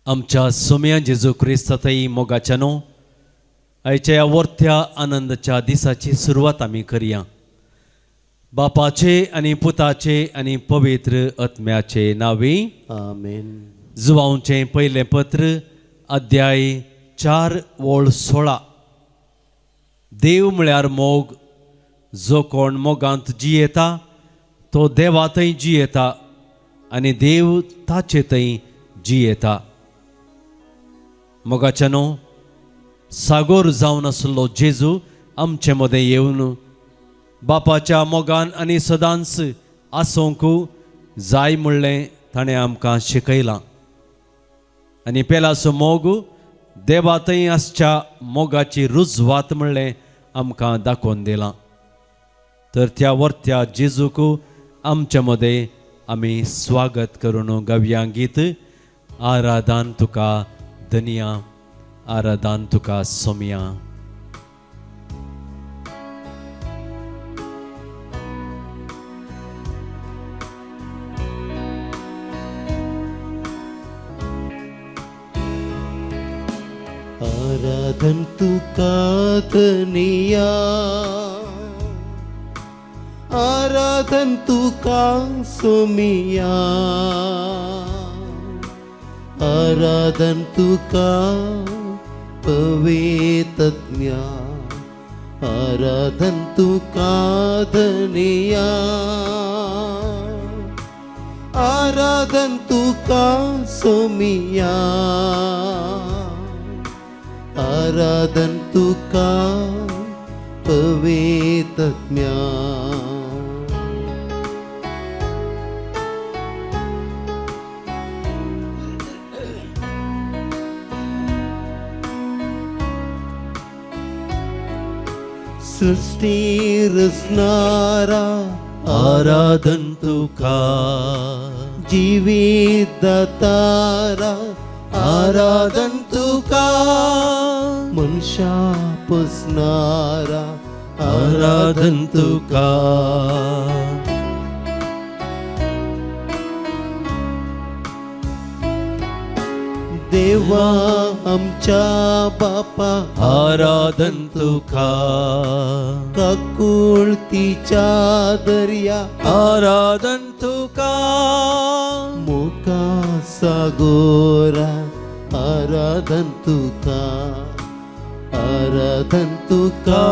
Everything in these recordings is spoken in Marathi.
आमच्या सोम्या जेजू क्रिस्तातई मोगाच्यानो आयच्या ह्या वर्त्या आनंदाच्या दिसाची सुरवात आमी करया. बापाचे आनी पुताचे आनी पवित्र आत्म्याचे नावी आमेन. जुवांचे पयले पत्र अध्याय 4 ओळ 16. देव म्हळ्यार मोग. जो कोण मोगांत जियेता तो देवातय जियेता आनी देव ताचेतय जियेता. मोगाच्यानो सागोर जावन आसलो जेजू आमचे मदें येवन बापाच्या मोगान आनी सदांच आसूंक जाय म्हणलें ताणें आमकां शिकयलां. आनी पेलासो मोग देवातय आसच्या मोगाची रुजवात म्हणलें आमकां दाखोवन दिलां. तर त्या वर्त्या जेजूक आमच्या मदें आमी स्वागत करून गावया गीत. आराधन तुका धनिया, आराधन तुका सोम्या. आराधन तुका धनिया, आराधन तुका सोमिया, आराधन तुका पवित्रज्ञा, आराधन तुका धनिया, आराधन तुका सोमिया, आराधन तुका पवित्रज्ञा. सृष्टी रचणारा आराधन तुका, जीवित दातारा आराधन तुका, मनशा पोसणारा आराधन तुका. देवा आमच्या बापा आराधन तुका, काकुळतीच्या दर्या आराधन तुका, मोका सागोरा आराधन तुका, आराधन तुका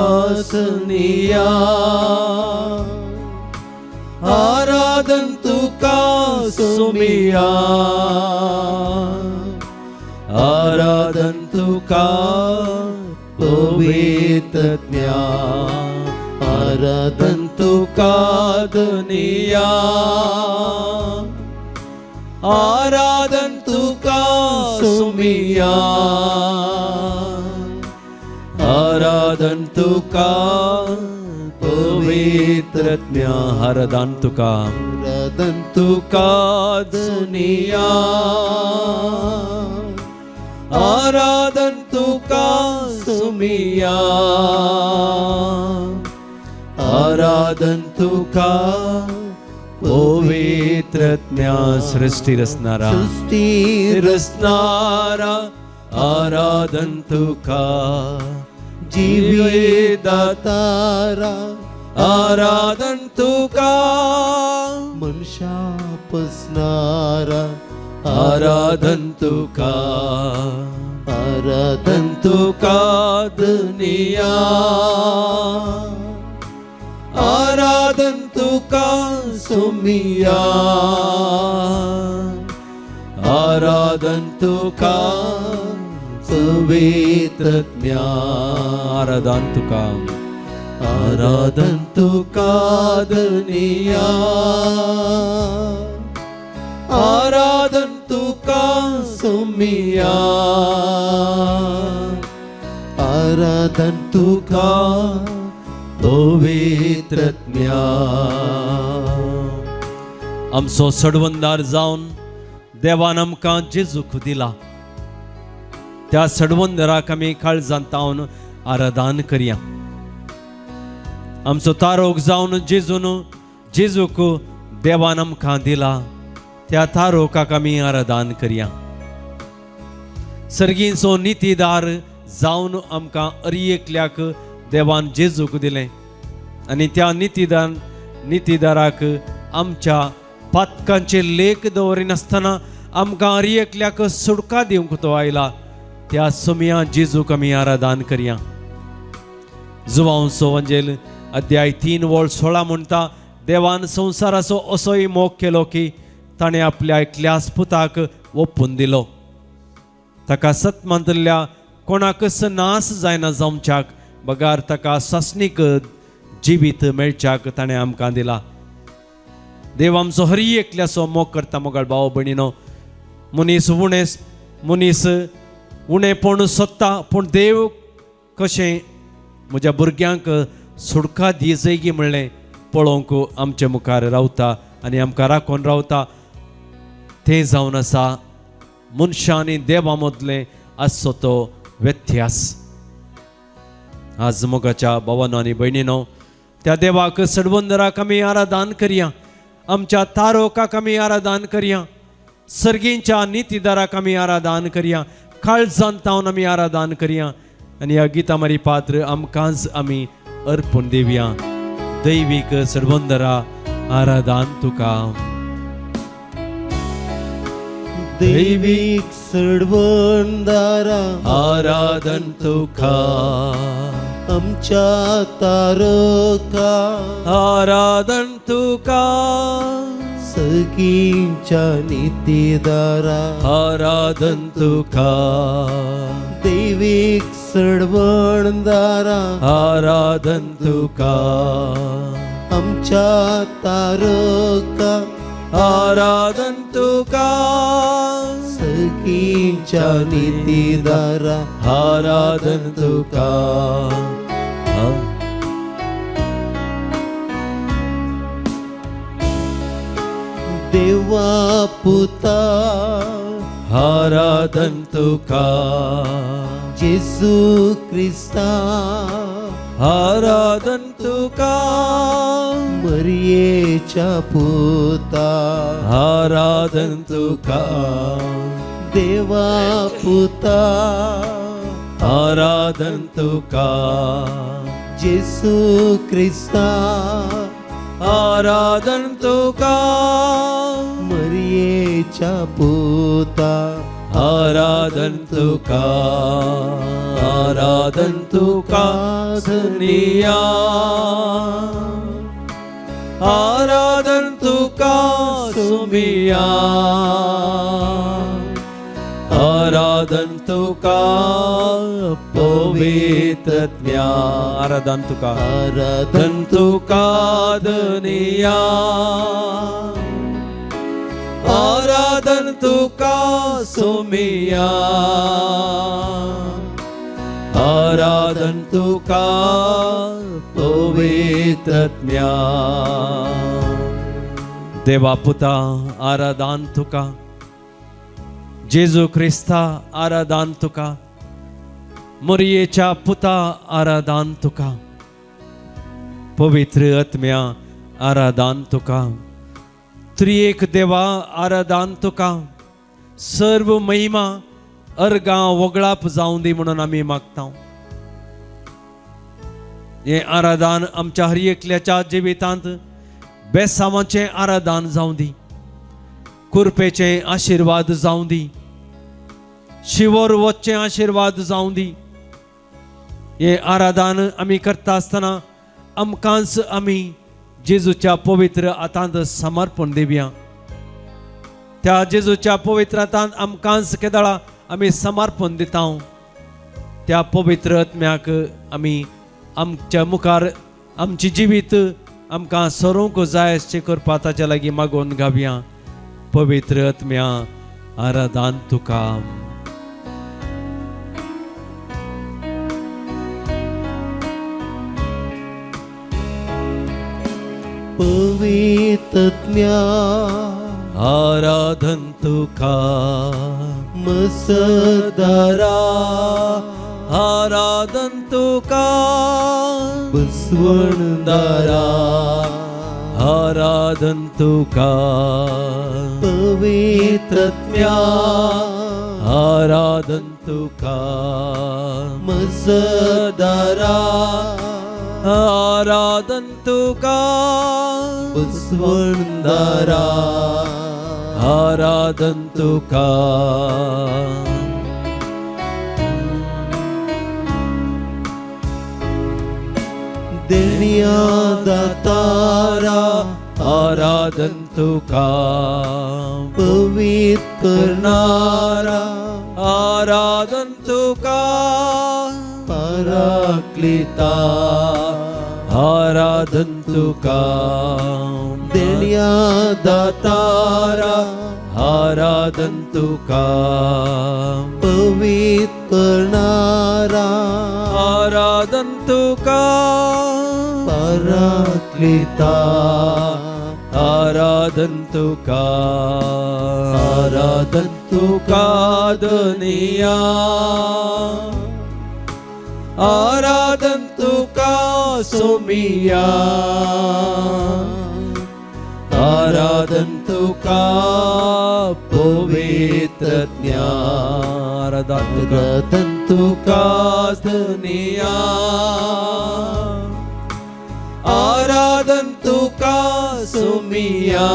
सनिया, आराधन तुका सोमिया, आराधन तुका पवित्रज्ञा, आराधन तुका धनिया, आराधन तुका सोमिया, आराधन तुका पवित्रज्ञा, आराधन तुका, आराधन तुका धनिया, आराधन तुका सोमिया, आराधन तुका पवित्रज्ञा. सृष्टी रचणारा, सृष्टी रचणारा आराधन तुका, जीवित दातारा आराधन तुका, मनशा पोसणारा आराधन तुका, आराधन तुका धनिया, आराधन तुका सोमिया, आराधन तुका पवित्रज्ञा, आराधन तुका, आराधन तुका धनिया, आराधन तुका सोमिया, आराधन तुका पवित्रज्ञा. आमचो सडवंदार जावन देवान आमकां जेजूक दिला. त्या सडवंदराक आमी काळजांतावन आराधन करया. आमचो तारोग जावन जेजूक देवान आमकां दिला. त्या तारोकाक आमी आराधन करया. सर्गींचो नितीदार जावन आमकां अरियेकल्याक देवान जेजूक दिलें आनी त्या नितीदाराक आमच्या पातकांचे लेख दवरिनासतना आमकां अरियेकल्याक सुटका दिवंक तो आयला. त्या सुमया जेजूक आमी आराधन करया. जुवांचो वंजेल अध्याय 3 वळ 16 म्हणटा, देवान संवसाराचो असोय मोग केलो की ताणें आपल्या एकल्याच पुताक ओपून दिलो, ताका सत्मांतल्या कोणाकच नास जायना जावच्याक बगार ताका सासणीक जिवीत मेळच्याक ताणें आमकां दिला. देव आमचो हरी एकल्याचो मोग करता. मोगाळ भाव भयणीनो, मनीस उणेपण सोदता, पूण देव कशें म्हज्या भुरग्यांक सुटका दिजैगी म्हणलें पळोवंक आमचे मुखार रावता आनी आमकां राखून रावता. तें जावन आसा मनशां आनी देवा मदलें आसचो तो व्यत्यास. आज मोगाच्या भावांनो आनी भयणीनो, त्या देवाक सडवंदराक आमी आराधन करया. आमच्या तारोकाक आमी आराधन करया. सर्गींच्या नितीदाराक आमी आराधन करया. काळजांतावन आमी आराधन करया आनी ह्या गिता मारी पात्र आमकांच आमी अर्पण दिवया. दैवीक सडवंदरा आराधन तुका. दैवीक सडवंदारा आराधन तुका. आमच्या तारका आराधन तुका. सर्गींच्या नितीदारा आराधन तुका. दैवीक सडवंदारा आराधन तुका. आमच्या तारका आराधन तुका. सर्गींच्या नितीदारा आराधन तुका. देवा पुता आराधन तुका. जेजू क्रिस्ता आराधन तुका. मरियेच्या पुता आराधन तुका. देवा पुता आराधन तुका. जेजू क्रिस्ता आराधन तुका. मरियेच्या पुता आराधन तुका. आराधन तुका सुनिया. आराधन तुका सुमिया. आराधन तुका पवित्रत्म्या. आराधन तुका. आराधन तुका दुनिया. आराधन तुका सुमिया. आराधन तुका पवित्रत्म्या. देवा पुता आराधन तुका. जेजू क्रिस्ता आराधन तुका. मरियेच्या पुता आराधन तुका. पवित्र आत्म्या आराधन तुका. त्रिएक देवा आराधन तुका. सर्व महिमा अर्गा वगळाप जावं दी म्हणून आमी मागता. हे आराधन आमच्या हर एकल्याच्या जिवितांत बेसावांचे आराधन जावं दी. कृपेचे आशीर्वाद जावं दी. शिवर वचचे आशीर्वाद जावं दी. हे आराधन आमी करता आसतना आमकांच आमी जेजूच्या पवित्र हातांत समर्पण दिवया. त्या जेजूच्या पवित्र हातांत आमकांच केदळा आमी समर्पण दिता. त्या पवित्र आत्म्याक आमी आमच्या मुखार आमची जिवीत आमकां सरूंक जाय अशें करपा ताच्या लागीं मागोवन घालया. पवित्र आत्म्या आराधन तुका. पवित्रत्म्या आराधन तुका. मसदारा आराधन तुका. बसवणदारा आराधन तुका. पवित्रत्म्या आराधन तुका मजदारा आराधन तुका पुस्वंदारा आराधन तुका देण्या दातारा आराधन तुका पवित्र करणारा आराधन तुका पराक्लिता आराधन तुका देण्या दातारा आराधन तुका पवित्र करणारा आराधन तुका पराक्लिता आराधन तुका आराधन तुका दुनिया आराधन तुका सोमिया आराधन तुका पवित्र आराधन तुका दुनिया आराधन तुका सोमिया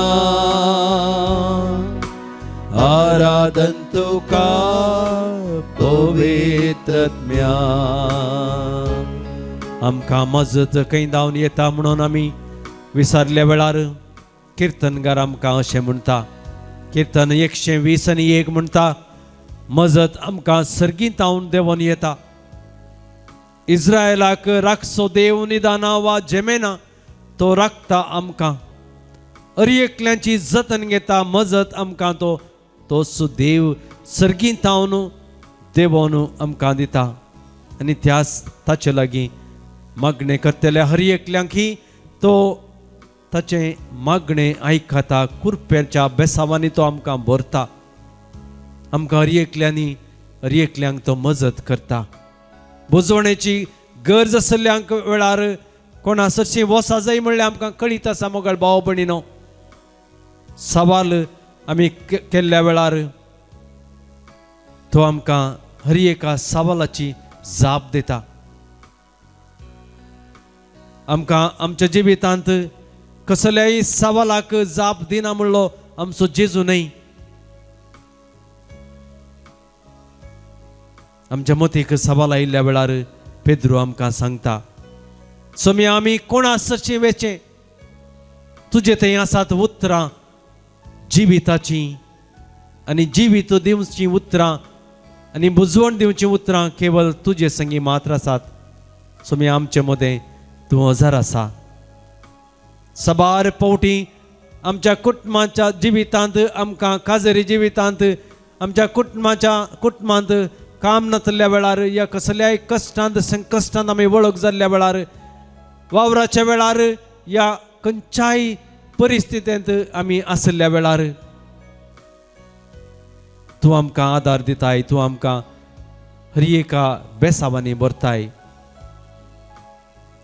आराधन तुका पवित्रत्म्या आमकां मजत खंय जावन येता म्हणून आमी विसरल्या वेळार किर्तनगार आमकां अशें म्हणटा किर्तन 120 म्हणटा मजत आमकां सर्गीतावन देंवन येता इस्रायलाक राखसो देव निदाना वा जेमेना तो राखता आमकां अरियेकल्यांची जतन घेता मजत आमकां तो देव सर्गीतावन देवोन आमकां दिता आनी त्याच ताचे लागीं मागणें करतल्या हर एकल्यांकय तो ताचें मागणें आयकता कुरप्याच्या बेसावांनी तो आमकां भरता आमकां हर एकल्यांक तो मजत करता बुजवणेची गरज आसल्यांक वेळार कोणा सरशी वसा जाय म्हणल्यार आमकां कळीत आसा मोगळ भाव भयणीनो सवाल आमी केल्ल्या वेळार तो आमकां हर एका सवालाची जाप दिता आमकां आमच्या जिवितांत कसल्याय सवालाक जाप दिना म्हणलो आमचो जेजू न्हय आमच्या मतीक सवाल आयिल्ल्या वेळार पेद्रू आमकां सांगता सोमी आमी कोणा सरशी वेचे तुजे थंय आसात उतरां जिविताची आनी जिवीत दिवची उतरां आनी बुजवण दिवची उतरां केवळ तुजे संगी मात्र आसात सोमी आमचे मदें तूं हजर आसा सबार पावटी आमच्या कुटुंबाच्या जिवितांत आमकां काजेरी जिवितांत आमच्या कुटुंबांत काम नासल्या वेळार या कसल्याय कश्टांत संकश्टांत आमी वळख जाल्ल्या वेळार वावराच्या वेळार या खंयच्याय परिस्थितींत आमी आसल्या वेळार तूं आमकां आदार दिताय तूं आमकां हर एका बेसावांनी भरताय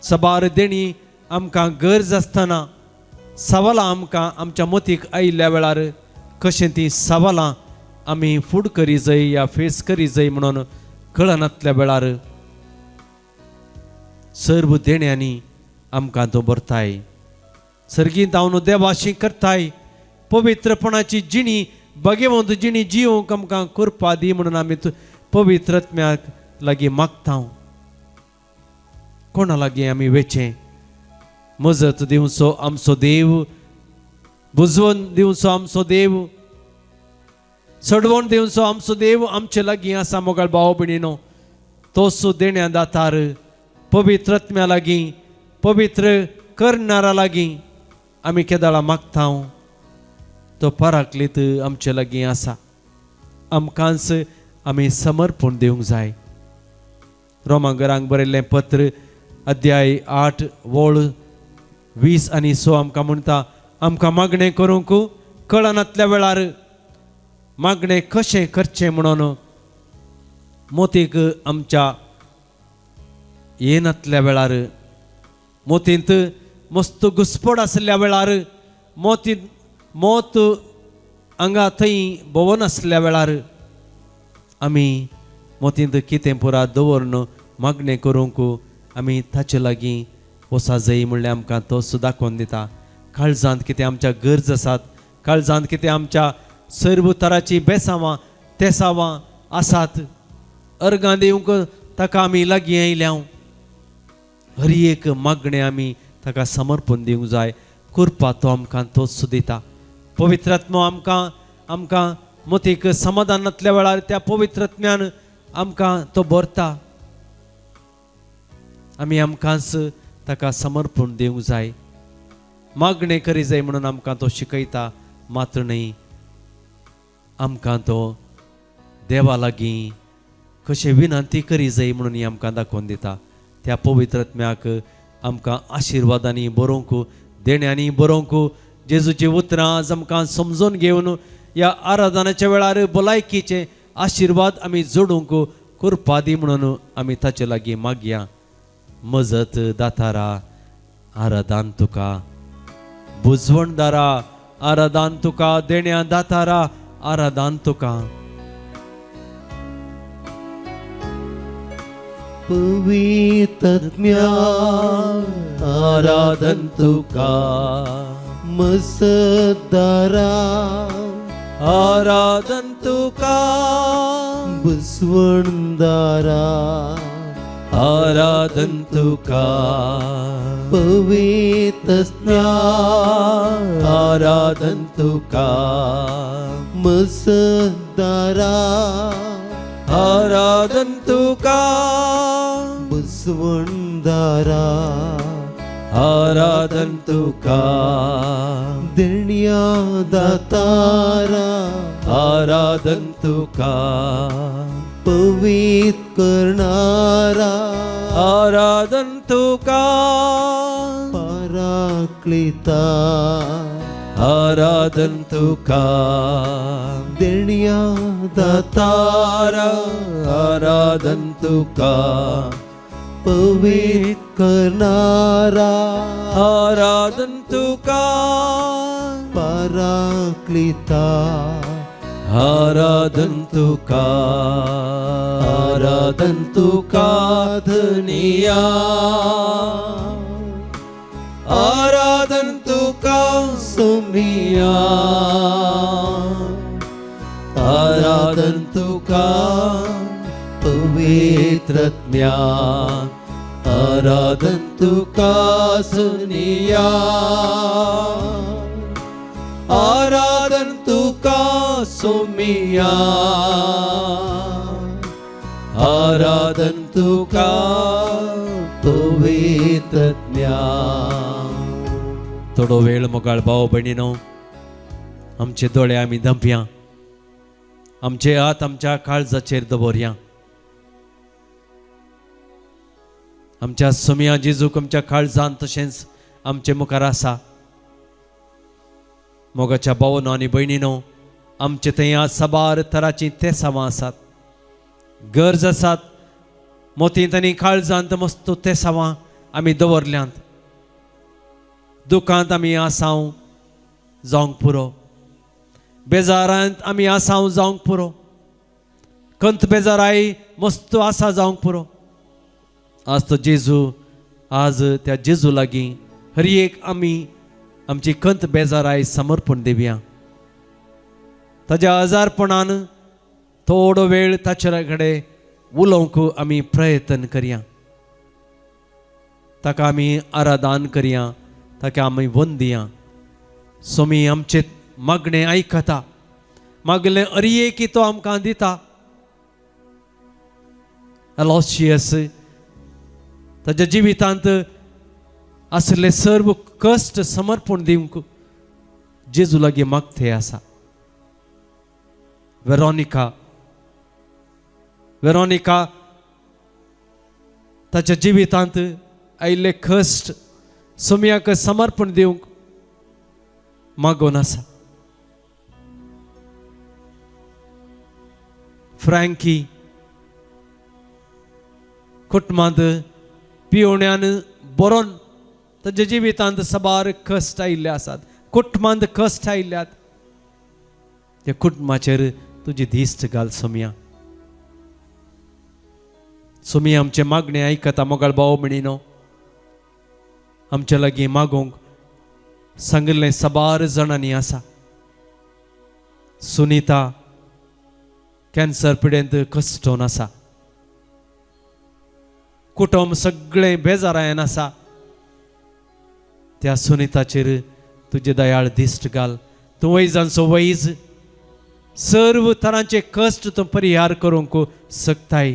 सबार देणी आमकां गरज आसतना सवालां आमकां आमच्या मतीक आयिल्ल्या वेळार कशें तीं सवालां आमी फूड करी जाय या फेस करी जाय म्हणून कळनातल्या वेळार सर्व देण्यांनी आमकां तो भरताय सर्गीत हांव देवाशी करताय पवित्रपणाची जिणी भगवंत जिणी जिवंक आमकां कृपा दी म्हणून आमी पवित्रत्म्याक लागीं मागता कोणा लागीं आमी वेचें मजत दिवचो आमचो देव बुजवण दिवचो आमचो देव सडवण दिवचो आमचो देव आमचे लागीं आसा मोगळ भाव भयणीनो तोच देण्या दातार पवित्रत्म्या लागीं पवित्र करणारा लागीं आमी केदाळा मागता तो पराक्लीत आमचे लागीं आसा आमकांच आमी समर्पण दिवंक जाय रोमांकरांक बरयल्लें पत्र अध्याय 8 वोळ 20 आनी 6 आमकां म्हणटा आमकां मागणें करूंक कळनातल्या वेळार मागणें कशें करचें म्हणून मोतीक आमच्या येनातल्या वेळार मोतींत मस्त घुसपड आसल्या वेळार मोत हांगा थंय भोंवन आसल्या वेळार आमी मोतींत कितें पुरा दवरन मागणें करूंक आमी ताचे लागीं वसा जाय म्हणल्यार आमकां तो सुद्दां दाखोवन दिता. काळजांत कितें आमच्या गरज आसात, काळजांत कितें आमच्या सर्व तराची बेसांवां तेसांवां आसात, अर्गां दिवंक ताका आमी लागीं आयल्या. हर एक मागणें आमी ताका समर्पण दिवंक जाय. करपा तो आमकां तोच दिता. पवित्रात्मा आमकां मोतीक समाधानांतल्या वेळार त्या पवित्रात्म्यान आमकां तो भरता. आमी आमकांच ताका समर्पण दिवंक जाय. मागणें करी जाय म्हणून आमकां तो शिकयता, मात्र न्ही आमकां तो देवा लागीं कशें विनंती करी जाय म्हणून आमकां दाखोवन दिता. त्या पवित्रात्म्याक आमकां आशिर्वादांनी बरोवंक, देण्यांनी बरोवंक, जेजूची उतरां आज आमकां समजून घेवन ह्या आराधनाच्या वेळार भलायकीचे आशिर्वाद आमी जोडूंक करपा दी म्हणून आमी ताचे लागीं मागया. मजत दातारा आराधन तुका, बुजवणदारा आराधन तुका, देण्या दातारा आराधन तुका. पवित्रात्म्या आराधन तुका, मसदारा आराधन तुका, बुजवणदारा आराधन तुका. पवित्रात्म्या आराधन तुका, मसदारा आराधन तुका, बुजवणदारा आराधन तुका. देण्या दातारा आराधन तुका, पवित्र करणारा आराधन तुका, पराक्लिता आराधन तुका. देण्या दातारा आराधन तुका, पवित्र करणारा आराधन तुका, पराक्लिता आराधन तुका. आराधन तुका धनिया, आराधन तुका सोमिया, आराधन तुका पवित्रात्म्या, आराधन तुका सुनिया, आराधन तुका सोमिया, आराधन तुका पवित्रात्म्या. थोडो वेळ मोगाळ भाव भयणीनो, आमचे दोळे आमी धांपया, आमचे हात आमच्या काळजाचेर दवरया. आमच्या सोमिया जेजूक आमच्या काळजांत तशेंच आमचे मुखार आसा. मोगाच्या भावनो आनी भयणीनो, आमचे थंय आज साबार तरांची तेसांवां आसात, गरज आसात. मोतींत आनी काळजांत मस्त तेसांवां आमी दवरल्यांत. दुखांत आमी आसांव जावंक पुरो, बेजारांत आमी आसांव जावंक पुरो, कंत बेजाराई मस्त आसा जावंक पुरो. आज तो जेजू, आज त्या जेजू लागीं हर एक आमी आमची कंत बेजाराई समर्पण दिवया. ताज्या आजारपणान थोडो वेळ ताचे कडेन उलोवंक आमी प्रयत्न करया. ताका आमी आराधन करया, ताका आमी वंदया. सोमी आमचे मागणें आयकता, मागलें अरिये तो आमकां दिता. अलॉशियस ताच्या जिवितांत असले सर्व कश्ट समर्पण दिवंक जेजू लागीं मागते आसा. वेरोनिका ताच्या जिवितांत आयिल्ले कश्ट सोम्याक समर्पण दिवंक मागोन आसा. फ्रँकी कुटुंबांत पिवण्यान बरोवन ताच्या जिवितांत साबार कश्ट आयिल्ले आसात, कुटुंबांत कश्ट आयिल्ल्यात. त्या कुटुंबाचेर तुजी दिश्ट घाल सोम्या. सुमी आमचे मागणे ऐकता मोगाळ भाव म्हणिनो आमच्या लागीं मागोंक सांगिल्लें साबार जाणांनी आसा. सुनीता कॅन्सर पिडेंत कश्टोन आसा. कुटुंब सगळें बेजारायन आसा. त्या सुनीताचेर तुजे दयाळ दिश्ट घाल. तूं वैजांचो वैज सर्व तरांचे कश्ट तूं परिहार करूंक शकताय.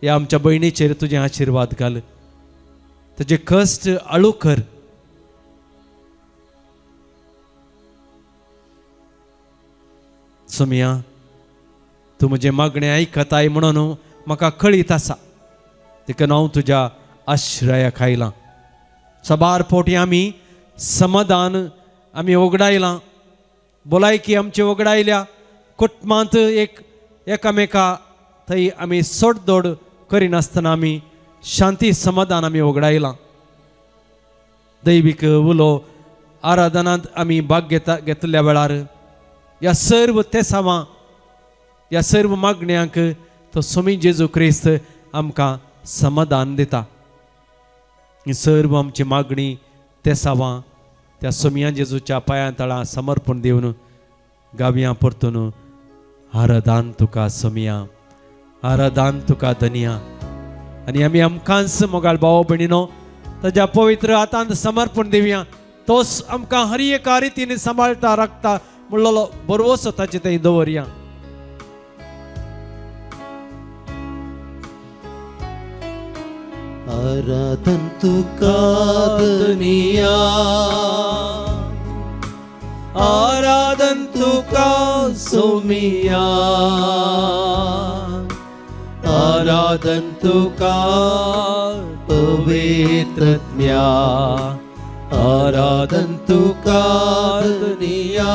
ह्या आमच्या भयणीचेर तुजें आशिर्वाद घाल. तुजे कश्ट आळू कर. सुमिया तूं म्हजें मागणें आयकताय म्हणून म्हाका कळीत आसा. देखून हांव तुज्या आश्रयाक आयलां. सबार फावटी आमी समाधान आमी वगडायलां. भलायकी आमची वगडायल्या. कुटुंबांत एकामेका थंय आमी सोडदोड करिनासतना आमी शांती समाधान आमी वगडायलां. दैवीक उलो आराधनांत आमी भाग घेतल्या वेळार ह्या सर्व तेसावां ह्या सर्व मागण्यांक तो स्वामी जेजू क्रिस्त आमकां समाधान दिता. ही सर्व आमची मागणी तेसावां त्या स्वामिया जेजूच्या पांयां तळा समर्पण दिवन गावया परतून आराधान तुका स्वामिया, आराधान तुका धनिया. आनी आमी आमकांच मोगाळ भाव भयणीनो ताच्या पवित्र हातांत समर्पण दिवया. तोच आमकां हर एका रितीन सांबाळटा राखता म्हणलेलो बरवोस ताचे थंय दवरया. आराधन तुका धनिया, आराधन तुका सोमिया, आराधन तुका पवित्रत्म्या, आराधन तुका धनिया,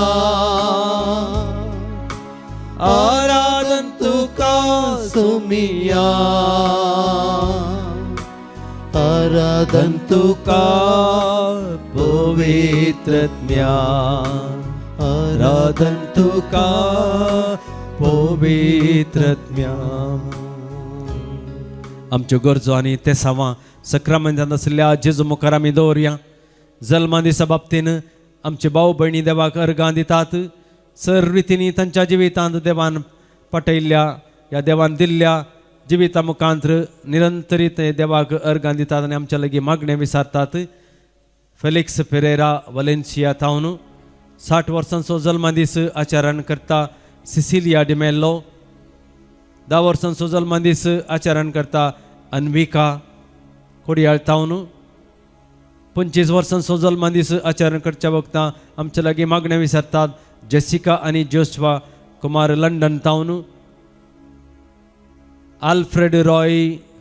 आराधन तुका सोमिया, आराधन तुका पवित्रत्म्या, आराधन तुका पवित्रत्म्या. आमच्यो गरजो आनी तेसावां सक्रामेंतांत आसल्या जेजू मुखार आमी दवरया. जल्मा दिसा बाबतीन आमचे भाव भयणी देवाक अर्गां दितात. सर रितीनी तांच्या जिवितांत देवान पटयल्ल्या ह्या देवान दिल्ल्या जिविता मुखांतर निरंतरीत देवाक अर्गां दितात आनी आमच्या लागीं मागणें विचारतात. फेलिक्स पेरेरा वलेन्सिया थावन 60 वर्सांचो जल्मादीस आचरण करता. सिसिलिया डिमेल्लो 10 वर्सांचो जल्मादीस आचरण करता. अन्विका कोडयाळ थावन 25 वर्सांचो जल्मादीस आचरण करच्या वक्ता आमच्या लागीं मागणें विचारतात. जेसिका आनी जोशवा कुमार लंडन थावन. आल्फ्रेड रॉय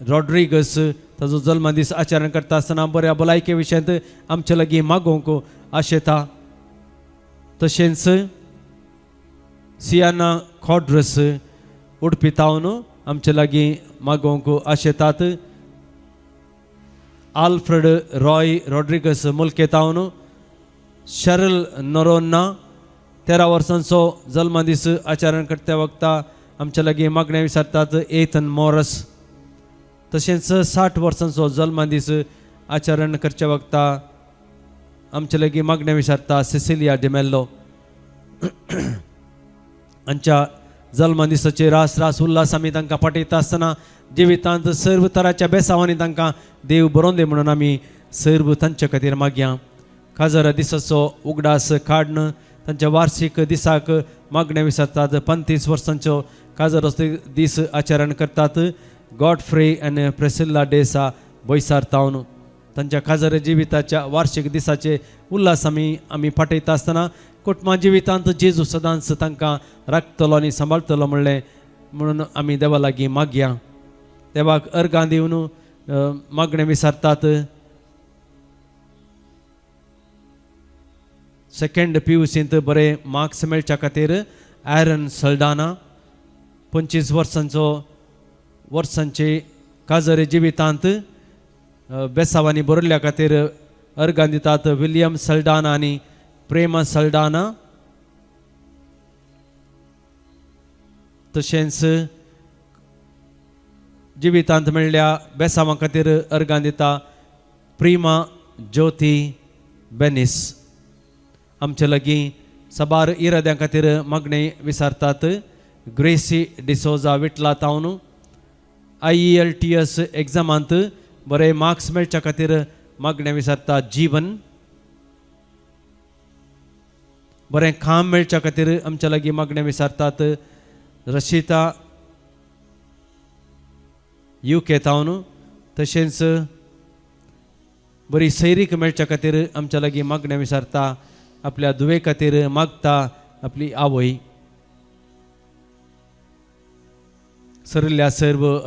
रॉड्रिगस ताजो जल्मादीस आचरण करता आसतना बऱ्या भलायके विशयांत आमच्या लागीं मागोवंक आशेता. तशेंच सियाना खॉड्रस उडपी थावन आमच्या लागीं मागोवंक आशेतात. आल्फ्रेड रॉय रॉड्रिगस मुल्के थावन. शरल नोरोन्ना 13 वर्सांचो जल्मादीस आचरण करत्या वक्ता आमच्या लागीं मागणें विचारतात. एथन मॉरस. तशेंच 60 वर्सांचो जल्मादीस आचरण करच्या वक्ता आमच्या लागीं मागणें विचारता. सिसिलिया डिमेल्लो. हांच्या जल्मादिसाचे रास उल्हास आमी तांकां पटयता आसतना जिवितांत सर्व तरांच्या बेसावांनी तांकां देव बरोवन दी म्हणून आमी सर्व तांचे खातीर मागया. काजर दिसाचो उगडास काडन तांच्या वार्षिक दिसाक मागणें विचारतात. 35 वर्सांचो काजर दीस आचरण करतात. गॉडफ्रे आनी प्रेसिल्ला डेसा बोयसार थावन तांच्या काजर जिविताच्या वार्षिक दिसाचे उल्हास आमी पाठयता आसतना कुटुंबा जिवितांत जेजू सदांच तांकां राखतलो आनी सांबाळटलो म्हणून आमी देवा लागीं मागया. देवाक अर्गां दिवन मागणें विचारतात. सेकंड PUCंत बरे मार्क्स मेळच्या खातीर ॲरन सल्डाना 25 वर्सांचे काजर जिवितांत बेसावांनी बरयल्ल्या खातीर अर्गां दितात. विलियम सल्डाना आनी प्रेमा सल्डाना. तशेंच जिवितांत मेळ्ळ्या बेसांवा खातीर अर्गां दिता प्रिमा ज्योती बेनीस. आमचे लागीं साबार इराद्यां खातीर मागणी विचारतात. ग्रेसी डिसोजा विटला तावन IELTS एग्जामांत बरे मार्क्स मेळच्या खातीर मागणें विचारता. जीवन बरें काम मेळच्या खातीर आमच्या लागीं मागणें विचारतात. रशिता UK तावन तशेंच बरी सैरीक मेळच्या खातीर आमच्या लागीं मागणें विचारता. आपल्या दुवे खातीर मागता आपली आवय. सरिल्ल्या सर्व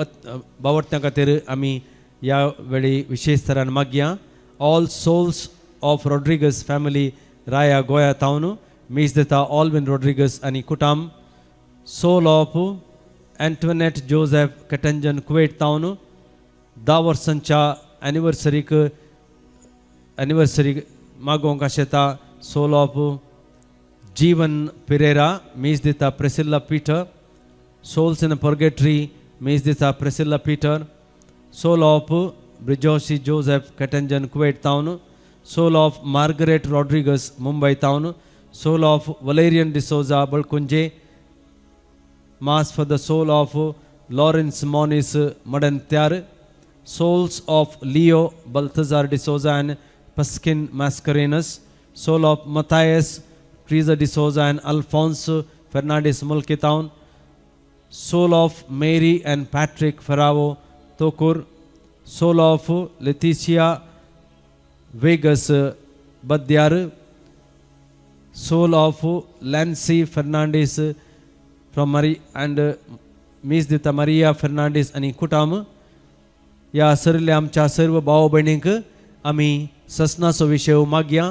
बावटत्यां खातीर आमी ह्या वेळी विशेश तरान मागया. All souls of Rodrigues family राया गोंया तावन मीस दिता ऑलविन रॉड्रिगस आनी कुटाम. सोल ऑफ एंटोनेट जोसेफ कटंजन कुवेट तावन 10 वर्सांच्या एनिवर्सरी मागोवंक आशेता. सोल ऑफ जीवन पिरेरा मीस दिता Priscilla Peter. Souls in purgatory मीस दिता प्रेसिल्ला पीटर. सोल ऑफ ब्रिजोसी जोसेफ कटंजन कुवेट तावन. Soul of Margaret Rodrigues Mumbai तावन. Soul of Valerian D'Souza Balkunje. Mass for the soul of Lawrence Monis Madanthyar. Souls of Leo Balthazar D'Souza and पस्किन Mascarenhas. Soul of Mathias Treeza D'Souza and Alphonso Fernandes Mulki तावन. Soul of Mary and Patrick फरावो Thokur. Soul of Leticia Vegas Badyar. Soul of Lancy Fernandes from मरी अँड मीस दिता मारिया फर्नांडिस आणि कुटाम. या सरिल्ल्या आमच्या सर्व भाव भयणींक आमी ससनाचो विशय मागया.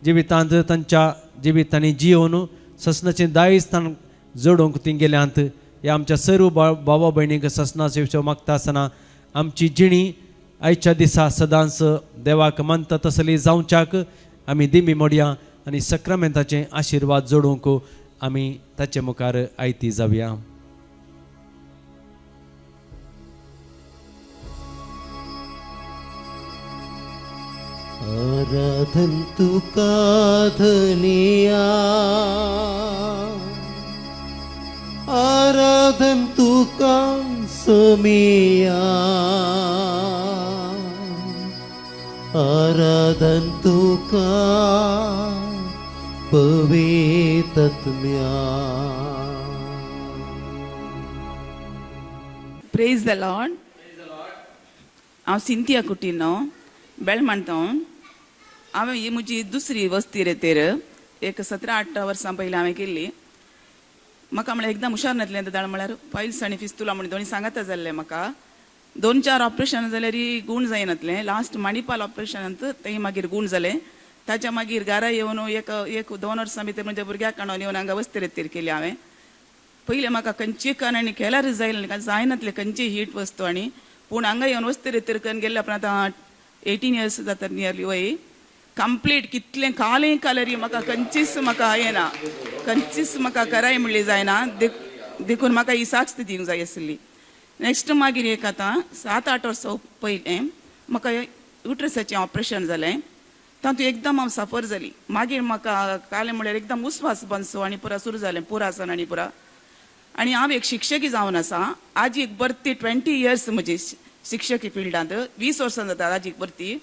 जिवितांत तांच्या जिवितांनी जियोवन ससनाचें दायिस्थान जोडूंक ती गेल्यांत. ह्या आमच्या सर्व भावा भयणींक ससनाचो विशय मागता आसतना आमची जिणी आयच्या दिसा सदांच देवाक मानता तसली जावच्याक आमी दिमी मोडया आनी सक्रामेंताचें आशिर्वाद जोडूंक आमी ताचे मुखार आयती जावया. आराधन तुका धनिया, आराधन तुका समिया, आराधन तुका पवित्रत्म्या. Praise the Lord. हांव सिंथिया कुटीनो बेळमाणतो. हांवें ही म्हजी दुसरी वस्ती रे तेर एक 17-18 वर्सां पयलीं हांवें केल्ली. म्हाका म्हळ्यार एकदम हुशार नासलें दाळ म्हळ्यार पायल्स आनी फिस्तुला म्हण दोनी सांगाता जाल्लें. म्हाका 2-4 ऑपरेशन जाल्यार गूण जायनासलें. लास्ट माणिपाल ऑपरेशनांत तें मागीर गूण जालें. ताच्या मागीर घरा येवन एक 2 वर्सां भितर म्हज्या भुरग्याक हाडून येवन हांगा वस्ती रेतीर केली हांवें. पयलीं म्हाका खंयची कण आनी केल्यार जायनासलें खंयची हीट वस्तू आनी. पूण हांगा येवन वस्ती रेतीर करून गेल्ले उपरांत आतां 18 इयर्स जाता नियरली वय. कंप्लीट कितलें कालें कालरी म्हाका खंयचीच म्हाका येना, खंयचीच म्हाका कराय म्हणली जायना. देखून म्हाका ही साक्ष दिवंक जाय आसली. नेक्स्ट मागीर एक आतां 7-8 वर्सां पयलें म्हाका युट्रसाचें ऑपरेशन जालें. तातूंत एकदम हांव सफर जाली. मागीर म्हाका कालें म्हळ्यार एकदम उस्वास बंसो आनी पुरा सुरू जालें पुरासन आनी पुरा. आनी हांव एक शिक्षकी जावन आसा. आज एक बर्ती 20 इयर्स म्हजी शिक्षकी फिल्डांत 20 वर्सां जाता आज एक बर्ती.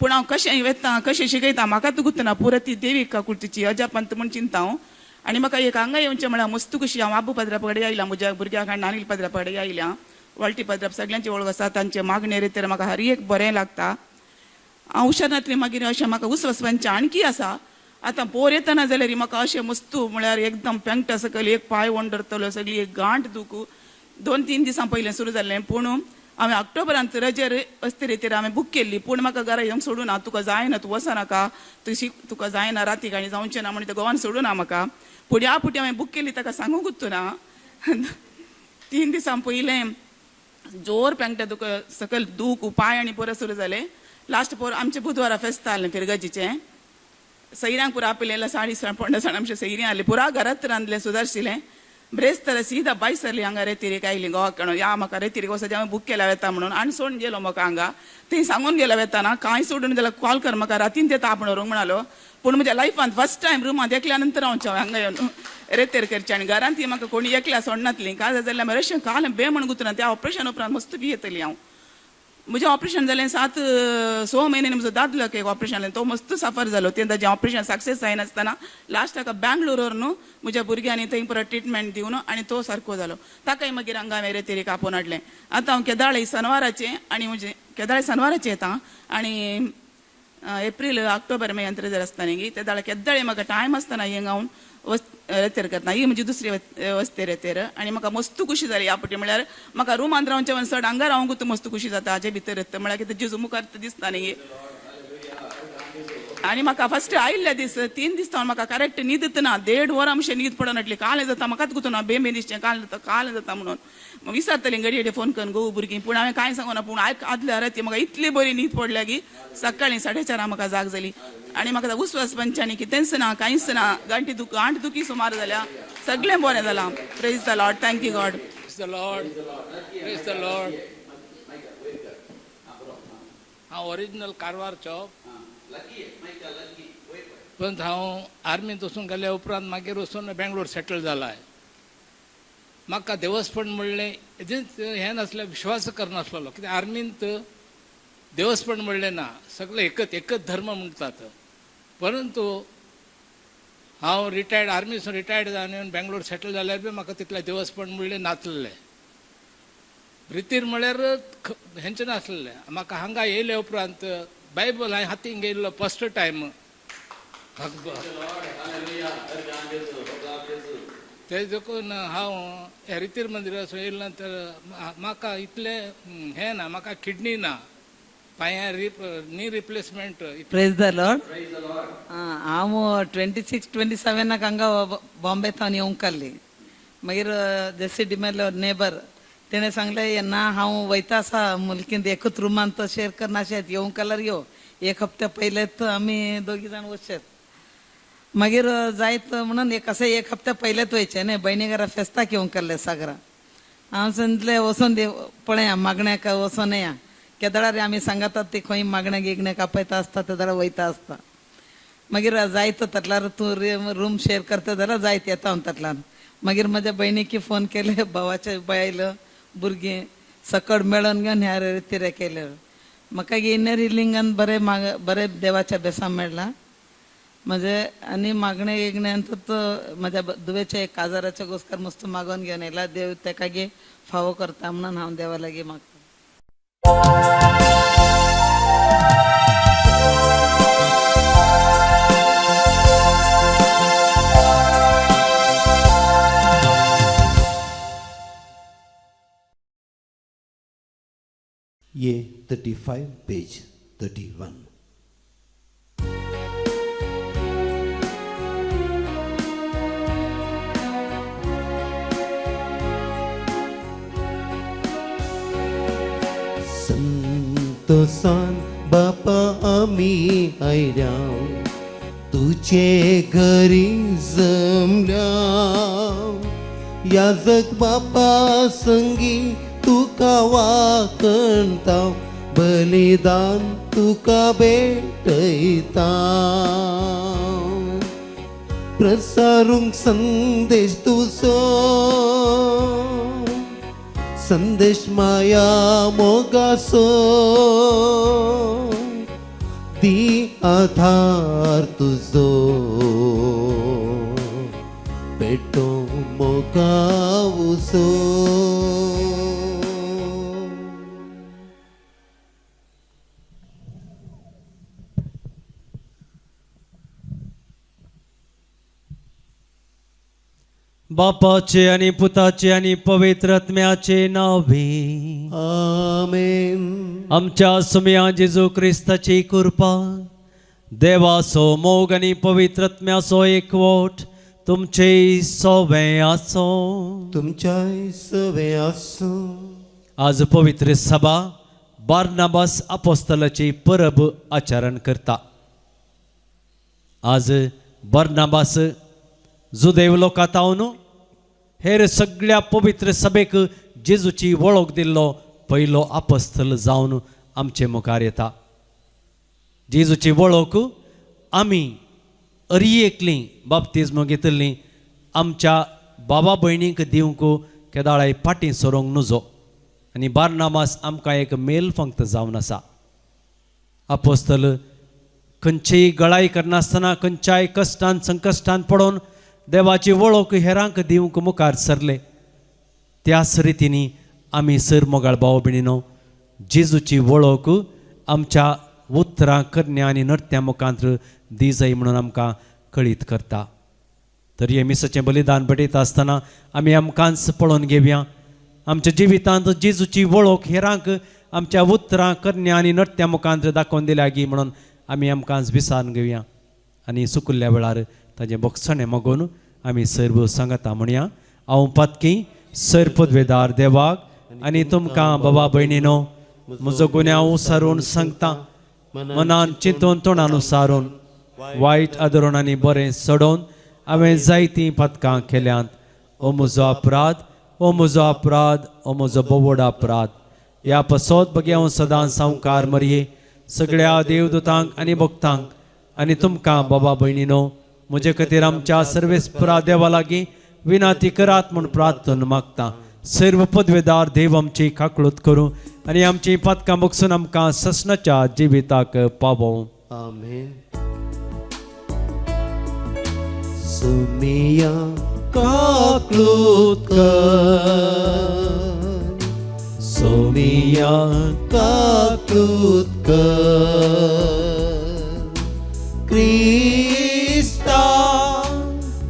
पूण हांव कशें वेत्ता कशें शिकयता म्हाका तूं गुतना पुरो ती देवीक काकुळतीची अजापंत म्हण चिंता हांव. आनी म्हाका एक हांगा येवचें म्हळ्यार मस्त कशी. हांव आबू पद्रापा कडेन आयलां म्हज्या भुरग्याक आनी नानील पद्रापा कडेन आयल्या. वळटी पद्राप सगळ्यांची वळख आसा. तांचे मागणे रेतीर म्हाका हर एक बरें लागता. हांव हुशार नातलें मागीर अशें म्हाका उसवसपांचें आणकी आसा. आतां पोर येतना जाल्यार म्हाका अशें मस्तू म्हळ्यार एकदम पेंगटा सकयल एक पांय वंडरतलो सगळी एक गांठ दुखू 2-3 दिसां पयलें सुरू जाल्लें. पूण हांवें ऑक्टोबरांत रजेर वस्ती रेतीर हांवें बूक केल्ली. पूण म्हाका घरा येवंक सोडून हांव तुका जायना तूं वचनाका तुका जायना रातीक आनी जावचें ना म्हणून तें गोवान सोडून म्हाका. पूण ह्या फावटी हांवें बूक केल्ली ताका सांगूंकूच ना. 3 दिसां पयलें जोर पेंगटा तुका सकयल दूख पांय आनी पुरो सुरू जालें. लास्ट पोर आमचें बुधवारा फेस्त आहलें फिरगजीचें. सैऱ्यांक पुरो आपयलें साडी पोंडा साण आमचें सैरी आहलें. पुरा घरांत रांदलें सुदारशिलें. ब्रेस्तर सीधा बाई सरली हांगा रेतीरी कायली गोवाकण या म्हाका रेतीरी वचत हांवें बूक केला वेता म्हणून आनी सोडून गेलो म्हाका हांगा थंय सांगून गेलो वेताना कांय सोडून जाल्यार कॉल कर म्हाका रातीन ते तापण व्हरूंक म्हणालो पूण म्हज्या लायफान फर्स्ट टायम रुमांत एकल्या नंतर हांव हांगा येवन रेतेर करचें आनी घरांत ती म्हाका कोणी एकल्या सोडनातली काय जाल्यार मातशें काल बे म्हण गुंतून त्या ऑपरेशन उपरांत मस्त बी येतली हांव म्हजें ऑपरेशन जालें 6 म्हयन्यांनी म्हजो दादलो एक ऑपरेशन जालें तो मस्त सफर जालो तें ताजें ऑपरेशन सक्सेस जायनासतना लास्ट ताका बँगलोर न्हू म्हज्या भुरग्यांनी थंय परत ट्रिटमेंट दिवन आनी तो सारको जालो ताकाय मागीर हांगा हांवें रेतेरीक आपोवन हाडलें आतां हांव केदाळे शेनवाराचें आनी म्हणजे केदाळे शेनवाराचें येता आनी एप्रील ऑक्टोबर मे अंतर जर आसता न्ही ते दाळ केदाळे म्हाका टायम आसतना हिंगा हांव रेतेर करता ही म्हणजे दुसरी वस्ते रेतेर आनी म्हाका मस्त खुशी जाली ह्या फावटी म्हळ्यार म्हाका रूमांत रावचे चड हांगा रावंकूच मस्त खुशी जाता हाजे भितर म्हळ्यार कितें जेजू मुखार दिसता न्ही आनी म्हाका फस्ट आयिल्ले दीस 3 दीस म्हाका करेक्ट न्हीद ना 1.5 वरां अशें न्हीद पडनाटली काल जाता म्हाकाच गुंतून बेंबे दिसचें काल जाता म्हणून विचारतली घडये फोन करून गो भुरगीं पूण हांवें कांय सांगूना पूण आदल्या राती म्हाका इतली बरी न्हीद पडल्या की सकाळीं 4:30 म्हाका जाग जाली आनी म्हाका उस्वास पंचांनी कितेंच ना कांयच ना गांठ दुखी सुमार जाल्या सगळें बरें जालां praise the Lord thank you God Praise the Lord. हांव ओरिजिनल कारवारचो पण हांव आर्मींत वचून गेल्या उपरांत मागीर वचून बेंगलोर सेटल जाला म्हाका देवस्थान म्हणलें हें नासलें विश्वास करनासलो कित्याक आर्मींत देवस्थान म्हणलें ना सगळे एकच धर्म म्हणटात परंतु हांव रिटायर्ड आर्मीसून रिटायर्ड जावन येवन बेंगलोर सेटल जाल्यार बी म्हाका तितलें देवस्थान म्हणलें नासलें रितीर म्हळ्यार हेंचें नासलें म्हाका हांगा येयले उपरांत बायबल हांवें हातीन घेयल्लो फस्ट टायम ते देखून हांव ह्या रितीर मंदिरासून येयले नंतर म्हाका इतलें हें ना म्हाका किडनी ना पांयां knee replacement praise the Lord हांव 26-27 हांगा बॉम्बेंतल्यान येवंक काडली मागीर जेसी डिमेलो नेबर तेणें सांगलें येन्ना हांव वयता आसा मुलकींत एकूच रुमान तो शेअर करनाशेत येवंक काल्यार यो 1 हप्त्या पयलेच आमी 2 जाण वचचेत मागीर जायत म्हणून एक हप्त्या पयलेच वयचें न्ही भयणी घरा फेस्ताक येवंक काडलें सागरा हांव सांगलें वचून पळया मागण्याक वचून या केदाळार आमी सांगतात ती खंय मागण्या गिगण्याक आपयता आसता ते जाल्यार वयता आसता मागीर जायत तातल्यार तूं रूम शेअर करता जाल्यार जायत येता हांव तातल्यान मागीर म्हज्या भयणीकी फोन केले भावाचे बायल भुरगीं सकड मेळोन घेवन ह्या रितीर केले म्हाका इनर हिलिंगान बरे देवाच्या बेसा मेळ्ळा म्हणजे आनी मागणे गिगण्यांत म्हज्या दुवेच्या 1 आजाराच्या घोस्कार मस्त मागोवन घेवन येयला देव तेका गे फावो करता म्हणून हांव देवा लागीं मागता ये 35 पेज 31 संतोषान बापा आमी आयल्या तुझे घरी जमल्या याजक बापा संगी तुका वाकणता बलिदान तुका भेटयता प्रसारूंक संदेश तुजो संदेश माया मोगासो दी आधार तुजो पेटो मोगावसो बापाचे आणि पुताचे आणि पवित्र आत्म्याचे नावे आमेन आमच्या सुमया जेजू ख्रिस्ताची कृपा देवासो मोग आणि पवित्र आत्म्याचो एकवट तुमचे सोबे आसो तुमच्या सवे आसो आज पवित्र सभा बार्नाबास अपोस्तलाची परब आचरण करता आज बार्नाबास जुदेव लोकातावन हेर सगळ्या पवित्र सभेक जेजूची वळख दिल्लो पयलो आपोस्तल जावन आमचे मुखार येता. जेजूची वळख आमी अरियेकली बाप्तिस्म घेतली आमच्या बाबा भयणीक दिवंक केदाळे फाटीं सरोंक नजो आनी बारनाबास आमकां एक मेल फंक्त जावन आसा. आपोस्तल खंयचीय गळाई करनासतना खंयच्याय कश्टान संकश्टान पडोवन देवाची वळख हेरांक दिवंक मुखार सरले. त्याच रितीनी आमी सर मोगाळ भाव भयणीनो जेजूची वळख आमच्या उतरां कन्या आनी नृत्या मुखांत्र दी जाय म्हणून आमकां कळीत करता. तर हे मिसाचें बलिदान पटयता आसतना आमी आमकांच पळोवन घेवया. आमच्या जिवितांत जेजूची वळख हेरांक आमच्या उतरां कन्या आनी नृत्या मुखांत्र दाखोवन दिल्या गी म्हणून आमी आमकांच विसारून घेवया आनी सुकल्ल्या वेळार ताजें बक्षणें मागून आमी सर्व सांगता म्हणया. हांव पातकी सर पदवेदार देवाक आनी तुमकां बाबा भयणीनो म्हजो गुन्यांव उसारून सांगता. मनान चिंतून तोंडान उसारून वायट आदरून आनी बरें सडोवन हांवें जायतीं पथकां केल्यांत. ओ म्हजो अपराध, ओ म्हजो अपराध, ओ म्हजो बोवड अपराध. ह्या पसोत बगे हांव सदां संवकार मरये सगळ्या देवदूतांक आनी भक्तांक आनी तुमकां बाबा भयणीनो म्हजे खातीर आमच्या सर्वेस्परा देवा लागीं विनाती करात म्हूण प्रार्थना मागता. सर्व पदवेदार देव आमची काकळूत करूं आनी आमची पथकां बगसून आमकां ससनाच्या जिविताक पावों. आमेन. सुमिया काकळूत कर, सोमिया काकळूत कर, क्रिस्ता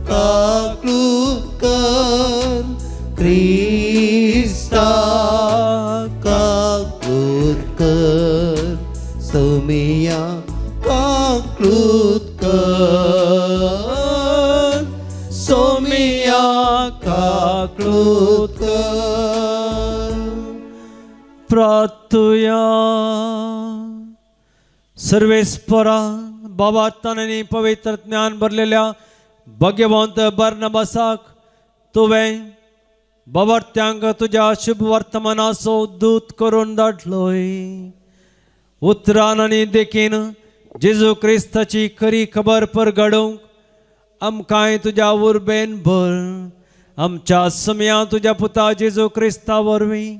काकळूत कर, क्रिस्ता काकळूत कर, सोमिया काकळूत कर, सोमिया काकळूत कर. प्रार्थुया. सर्वेस्परा बाबा ताणें पवित्र ज्ञान भरलेल्या भाग्यवंत बर्नबासाक तुवें बाबार्थ्यांक तुज्या शुभ वर्तमानाचो दूत करून धाडलोय. उतरान आनी देखीन जेजू क्रिस्ताची खरी खबर परगडूंक आमकांय तुज्या उर्बेन भर. आमच्या समया तुज्या पुता जेजू क्रिस्ता वरवीं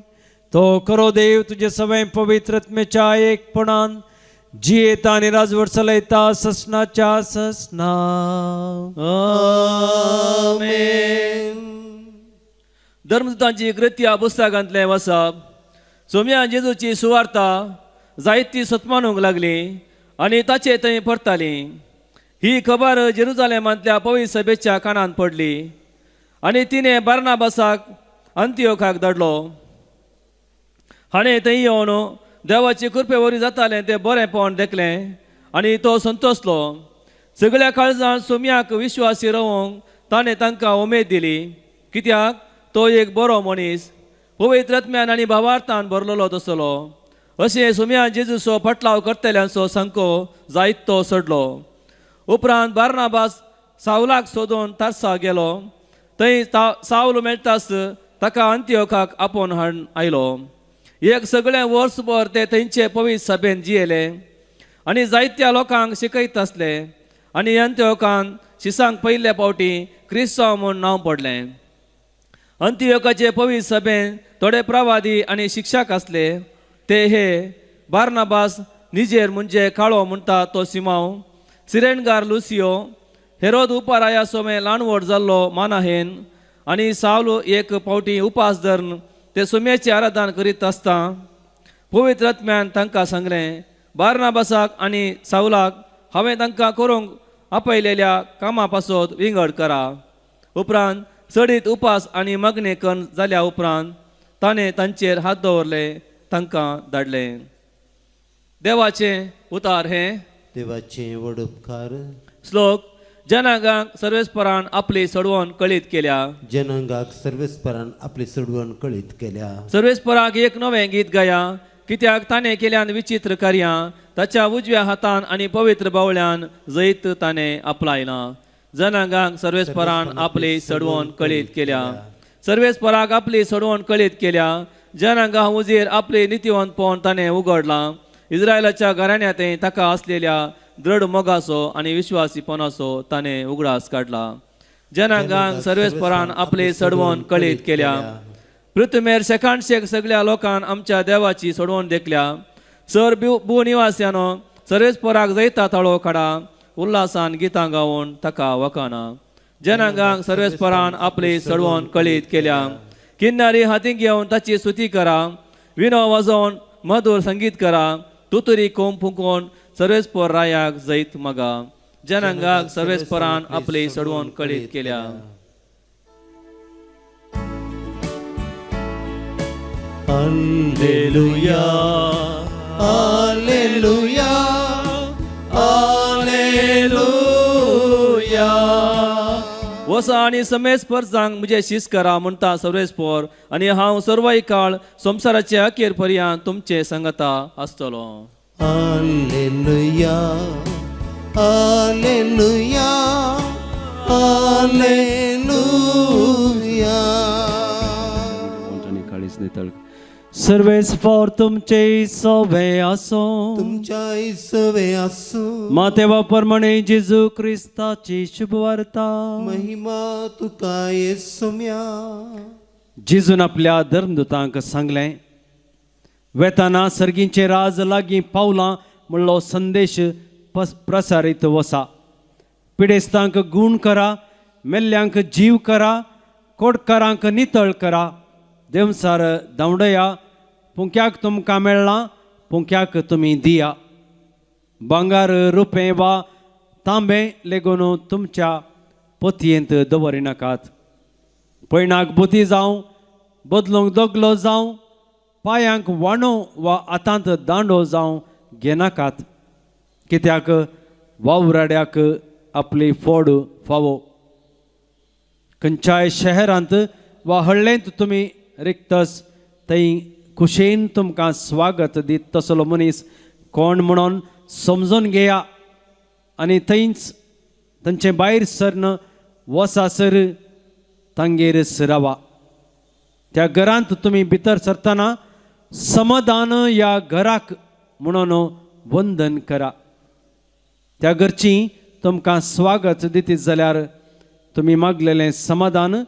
तो खरो देव तुजे सवय पवित्रत्मेच्या एकपणान जियेता आनी राजवट चलयता ससनाच्या ससना. आमेन. धर्मदूतांची कृत्या पुस्तकांतलें वाचप. सोम्या जेजूची सुवार्ता जायती सतमानूंक लागली आनी ताचे थंय परताली. ही खबर जेरुजालेमांतल्या पवित्र सभेच्या कानांत पडली आनी तिणें बारनाबासाक अंतियोखाक धाडलो. हाणें थंय येवन देवाची कृपे वरी जातालें तें बरेंपण देखलें आनी तो संतोसलो. सगळ्या काळजान सोम्याक विश्वासी रावंक ताणें तांकां उमेद दिली, कित्याक तो एक बरो मनीस पवित्रत्म्यान आनी भावार्थान भरलेलो तसलो. अशें सोम्या जेजूचो फटलाव करतल्यांचो सांको जायत तो सडलो. उपरांत बारनाबास सावलाक सोदून तार्सा गेलो. थंय सावल मेळटास ताका अंतियोखाक आपोवन हाडून आयलो. एक सगळें वर्सभर ते थंयचे पवित्र सभेन जियेले आनी जायत्या लोकांक शिकयत आसले आनी अंतियोखान शिसांक पयल्या फावटी क्रिस्तांव म्हूण नांव पडलें. अंतियोखाचे पवित्र सभेन थोडे प्रवादी आनी शिक्षक आसले. ते हे बारनाबास, निजेर म्हणजे काळो म्हणटा तो सिमांव, सिरेनगार लुसियो, हेरोद उपाराया सोमे ल्हानवट जाल्लो मानाहेन आनी सावल एक फावटी उपास धरून ते सोम्याचें आराधन करीत आसता पवित्रत्म्यान तांकां सांगलें, बारनाबासाक आनी सावलाक हांवें तांकां करूंक आपयलेल्या कामा पासत विंगड करा. उपरांत चडीत उपास आनी मगणे करून जाल्या उपरांत ताणें तांचेर हात दवरले, तांकां धाडलें. देवाचें उतार हें. देवाचे व्हड उपकार. श्लोक. जनांगांक सर्वेस्परान आपली सडवण कळीत केल्या. जनांगाक सर्वेस्परान आपली सडवण कळीत केल्या. सर्वेस्पराक एक नवें गीत गाया, कित्याक ताणें केल्यान विचित्र कार्यां. ताच्या उजव्या हातान आनी पवित्र बावळ्यान जैत ताणें आपलायलां. जनांगांक सर्वेस्परान आपली सडवण कळीत केल्या. सर्वेस्पराक आपली सोडवण कळीत केल्या. जनांगा हुजीर आपले नितीवंतपण ताणें उगडलां. इस्रायलाच्या घराण्यांतय ताका असलेल्या दृढ मोगाचो आनी विश्वासीपणाचो ताणें उगडास काडला. जनांगांक सर्वेस्परान आपले सोडवण कळीत केल्या. पृथ्वीमेर शेकाणशेक सगळ्या लोकांन आमच्या देवाची सोडवण देखल्या. सर भूनिवास्यानो सर्वेस्पराक जैता ताळो काडा. उल्हासान गितां गावून ताका वखाना. जनांगांक सर्वेस्परान आपली सोडवण कळीत केल्या. किन्नारी हातीक घेवन ताची स्तुती करा. विणो वाजोवन मधुर संगीत करा. तुतुरी कोंब फुंकोवन सर्वेस्पर रायाक जैत मागा. जनांगांक सर्वेस्परान आपली सोडवण कळीत केल्या. Hallelujah hallelujah hallelujah. वसा आनी समेस्पर्जांक म्हजे शीस करा म्हणटा सर्वेस्पर. आनी हांव सर्वय काळ संवसाराचे अखेर पर्यंत तुमचे संगता आसतलो. Hallelujah hallelujah hallelujah. सर्वेस्पर तुमचे सवे असो. तुमच्या इसवे असो. मातेवा प्रमाणे जेजू ख्रिस्ताची शुभ वार्ता. महिमा तुका येसुम्या. जेजून आपल्या धर्मदूतांक सांगलें, वेताना सर्गींचे राज लागीं पावलां म्हणलो संदेश प्रसारीत वसा. पिडेस्तांक गूण करा. मेल्ल्यांक जीव करा. कोडकारांक नितळ करा. देवसार धांवडया. पुंक्याक तुमकां मेळ्ळां. पुंक्याक तुमी दिया. भांगार रुपें वा तांबें लेगून तुमच्या पोतयेंत दवरिनाकात. पयणाक बोती जावं, बदलूंक दोगलो जावं, पांयांक वांडो वा हातांत दांडो जावं घेनाकात. कित्याक वावराड्याक आपली फोड फावो. खंयच्याय शहरांत वा हळ्ळेंत तुमी रिक्तस थंय कुशेन तुमकां स्वागत दीत तसलो मनीस कोण म्हणून समजून घेया. आनी थंयच तांचे भायर सरन वसासर तांगेर रावा. त्या घरांत तुमी भितर सरतना समाधान या घराक म्हणून वंदन करा. त्या घरची तुमकां स्वागत दितीत जाल्यार तुमी मागलेलें समाधान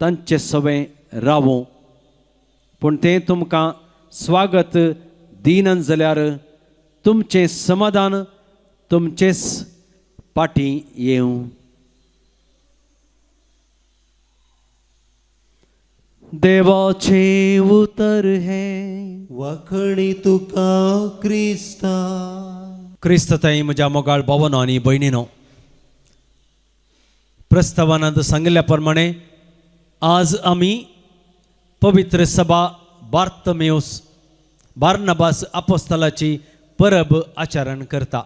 तांचे सवें रावो. पूण तें तुमकां स्वागत दिनात जाल्यार तुमचें समाधान तुमचेच पाटी येवं. देवाचे उतर हे वाखणी तुका क्रिस्ता. क्रिस्तताई म्हज्या मोगाळ भावांनो आनी भयणीनो, प्रस्तावनांत सांगिल्ल्या प्रमाणे आज आमी पवित्र सभा बार्नबास आपोस्तलाची परब आचरण करता.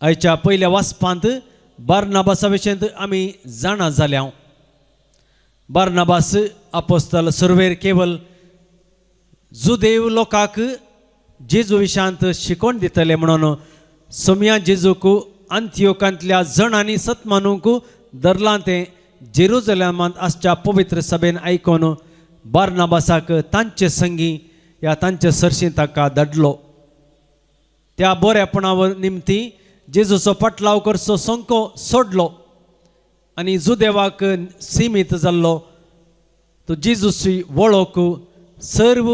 आयच्या पयल्या वाचपांत बार्नबासा विशयींत आमी जाणा जाल्या. बार्नबास आपोस्तल सुरवेर केवळ जुदेव लोकांक जेजू विशांत शिकोवन दितले म्हणून सोम्या जेजूक अंत्योकांतल्या जणांनी सतमानूंक धरलां तें जेरुजलेमांत आसच्या पवित्र सभेन आयकोन बार्नबासाक तांचे संगी या तांचे सरशी ताका धाडलो. त्या बरेपणावर निमती जेजूचो पटलाव करचो संको सोडलो आनी जुदेवाक सीमीत जाल्लो तो जेजूची वळख सर्व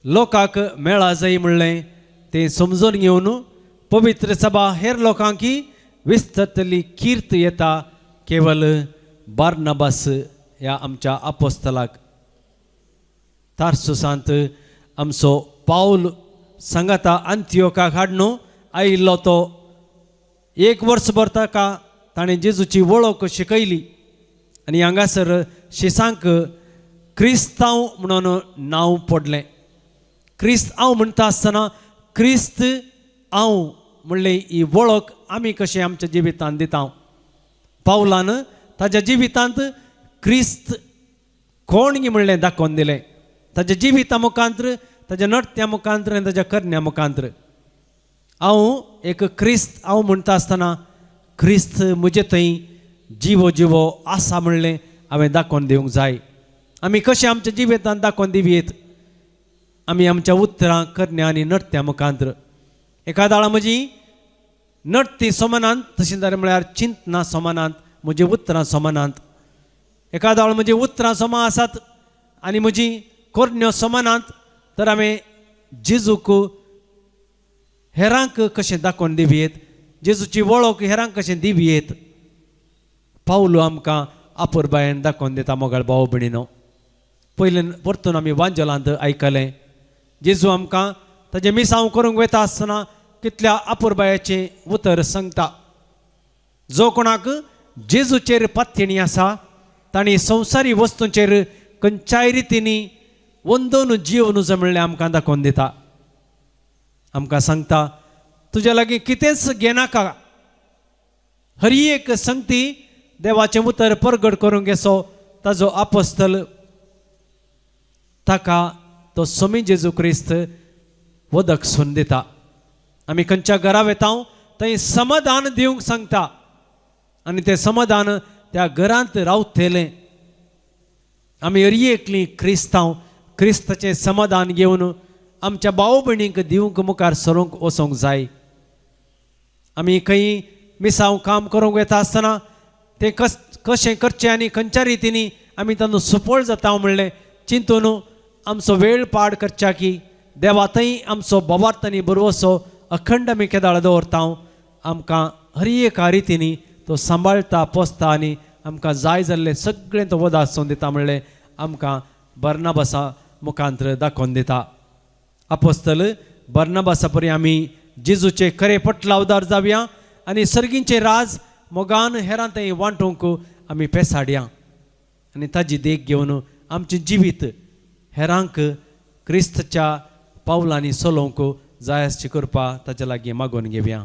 लोकांक मेळा जाय म्हणलें तें समजून घेवन पवित्र सभा हेर लोकांकी विस्तरतली कीर्त येता केवळ बार्नबास ह्या आमच्या आपोस्तलाक. तार्सुसांत आमचो पावल सांगाता अंत्योकाक हाडून आयिल्लो तो 1 वर्सभर ताका ताणें जेजूची वळख शिकयली आनी हांगासर शिसांक क्रिस्तांव म्हणून नांव पडलें. क्रिस्त हांव म्हणटा आसतना क्रिस्त हांव म्हणले ही वळख आमी कशें आमच्या जिवितांत दिता. पावलान ताच्या जिवितांत क्रिस्त कोण म्हणलें दाखोवन दिलें. ताच्या जिविता मुखांतर, ताच्या नडत्या मुखांतर आनी ताच्या करण्या मुखांतर. हांव एक क्रिस्त हांव म्हणटा आसतना क्रिस्त म्हजे थंय जिवो जिवो आसा म्हणलें हांवें दाखोवन दिवंक जाय. आमी कशें आमच्या जिवितांत दाखोवन दिवयेत. आमी आमच्या उतरां करण्या आनी नडत्या मुखांत्र एका दाळा म्हजी नडती सोमानांत, तशें जालें म्हळ्यार चिंतना सोमानांत, म्हजी उतरां सोमानांत. एका दाळ म्हजी उतरां समान आसात आनी म्हजी कोरण्यो सोमानांत, तर हांवें जेजूक हेरांक कशें दाखोवन दिवयेत, जेजूची वळख हेरांक कशें दिवयेत. पावलो आमकां आपुरबायेन दाखोवन दिता. मोगाळ भाव भयणीनो, पयलीं परतून आमी वांजलांत आयकलें जेजू आमकां ताजें मिसांव करूंक वता आसतना कितल्या आपुरबायाचें उतर सांगता. जो कोणाक जेजूचेर पात्यणी आसा तांणी संवसारी वस्तूंचेर खंयच्याय रितींनी वंदून जीवन जमळ्ळें आमकां दाखोवन दिता. आमकां सांगता तुज्या लागीं कितेंच घेनाका, हर एक संगती देवाचें उतर परगट करूंक येसो ताजो आपोस्तल ताका तो स्वामी जेजू क्रिस्त वदक सून दिता. आमी खंयच्या घरा वेता थंय समाधान दिवंक सांगता आनी तें समाधान त्या घरांत रावतलें. आमी हर एकलीं क्रिस्तांव क्रिस्ताचें समाधान घेवन आमच्या भाव भयणींक दिवंक मुखार सरूंक वचोंक जाय. आमी खंय मिसांव काम करूंक येता आसतना तें कशें करचें आनी खंयच्या रितींनी आमी तातूंत सफळ जाता म्हणलें चिंतून आमचो वेळ पाड करच्या की देवा थंय आमचो बोवार्थ आनी बरोवसो अखंड आमी केदाळ दवरता. आमकां हर एका रितींनी तो सांबाळटा पोसता आनी आमकां जाय जाल्लें सगळें तो वदा आसून दिता म्हणलें आमकां बर्नाबासा मुखांत्र दाखोवन दिता. आपोस्तल बर्नाबासा परी आमी जेजूचे खरे पटलावदार जावया आनी सर्गींचे राज मोगान हेरां थंय वांटूंक आमी पेसाडया आनी ताजी देख घेवन आमचें जिवीत हेरांक क्रिस्तच्या पावलांनी चलोवंक जाय आसची करपा ताच्या लागीं मागून घेवया.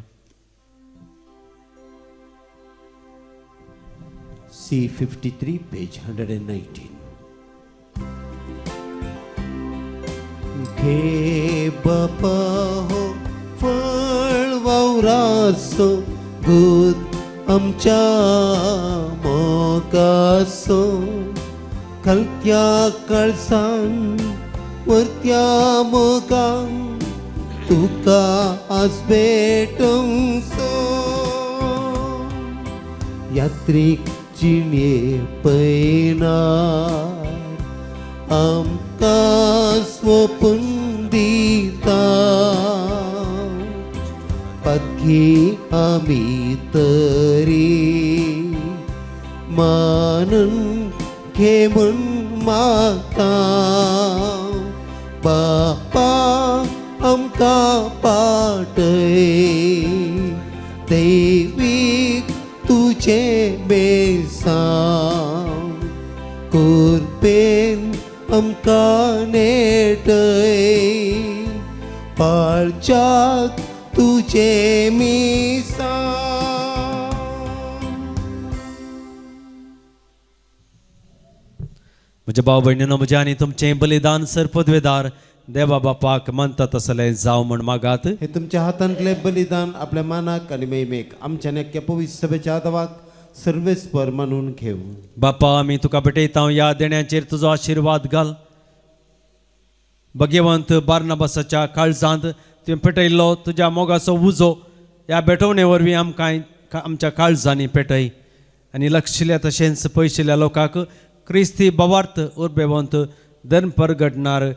C53 page 119. घे बापा हो फळ वावरासो दूध आमच्या मोगासो खालत्या कळसान वरत्या मोगान तुका आज भेटोंसो यात्रीक जिणे पैनार आमकां स्वपून दिता पातकी आमी तरी मानून घे म्हूण मागता बापा आमकां पाटय दैवीक तुझे बेसांव कुरपेन आमकां नेटय पाळच्याक तुझे मिसांव. म्हज्या भाव भयणीनो, म्हजें आनी तुमचें बलिदान सरपदवेदार देवा बापाक मानता तसलें जावं म्हण मागात. हे तुमच्या हातांतले बलिदान आपल्या मानाक आनी महिमेक आमच्या नेक्या पवित्र सभेच्या आदावाक सर्वेस्पर मानून घेव. बापा, आमी तुका भेटयता ह्या देण्याचेर तुजो आशिर्वाद घाल. भगवंत बार्नाबासाच्या काळजांत तुवें पेटयल्लो तुज्या मोगाचो उजो ह्या भेटवणे वरवीं आमकां आमच्या काळजांनी पेटय आनी लक्षिल्ल्या तशेंच पयशिल्ल्या लोकांक क्रिस्ती बवार्थ उर्बेवंत धर्म परगटणार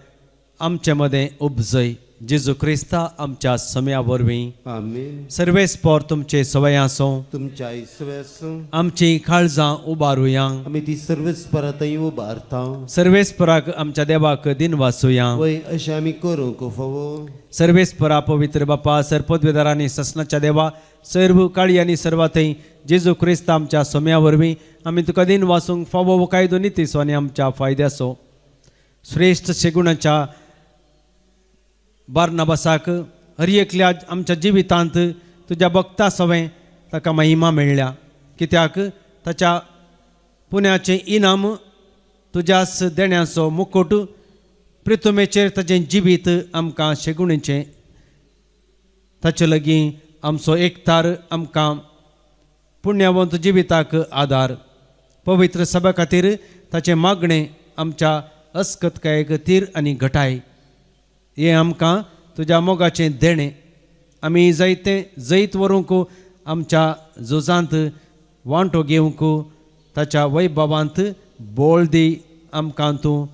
आमचे मदें उपजय. जेजू क्रिस्ता आमच्या समया वरवीं आमीन. सर्वेस्पर तुमचे सवय आसूं. तुमच्या आयसव्यास आमची काळजां उबारुया. आमी ती सर्वेस्परातय उबारता. सर्वेस्पराक आमच्या देवाक दिन वाचुया. वय अशें आमी करूंक फावो. सर्वेस्परा पवित्र बापा, सरपदवेदार आनी ससनाच्या देवा, सर्व काळी आनी सर्वातय जेजू क्रिस्त आमच्या सोम्या वरवीं आमी तुका दिन वाचूंक फावो कायदो नितीसो आनी आमच्या फायद्याचो. श्रेष्ठ शेगुणाच्या बार्नाबासाक हर एकल्या आमच्या जिवितांत तुज्या भक्ता सवें ताका महिमा मेळ्ळ्या, कित्याक ताच्या पुण्याचें इनाम तुज्याच देण्याचो मुकुट प्रितुमेचेर ताचें जिवीत आमकां शेगुणेचें. ताचे लागीं आमचो एकतार आमकां पुण्यवंत जिविताक आदार. पवित्र सभा खातीर ताचे मागणें आमच्या अस्कतकाये खातीर आनी घटाय हें आमकां तुज्या मोगाचें देणें आमी जायते जैत व्हरूंक आमच्या झुजांत वांटो घेवंक ताच्या वैभवांत बोळ दी आमकां तूं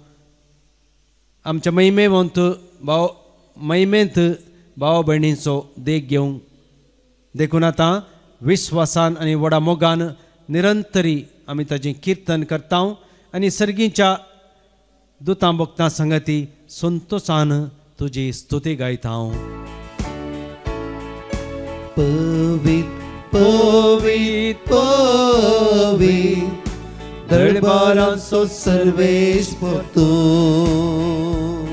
आमच्या महिमेंत भाव भयणींचो देख घेवंक देखून आतां विश्वासान आनी व्हडा मोगान निरंतरी आमी ताचें कीर्तन करता आनी सर्गीच्या दुतां भक्तां संगती संतोषान तुजी स्तुती गायता पवित पवित पवित दरबारांचो सर्वेश्वर तूं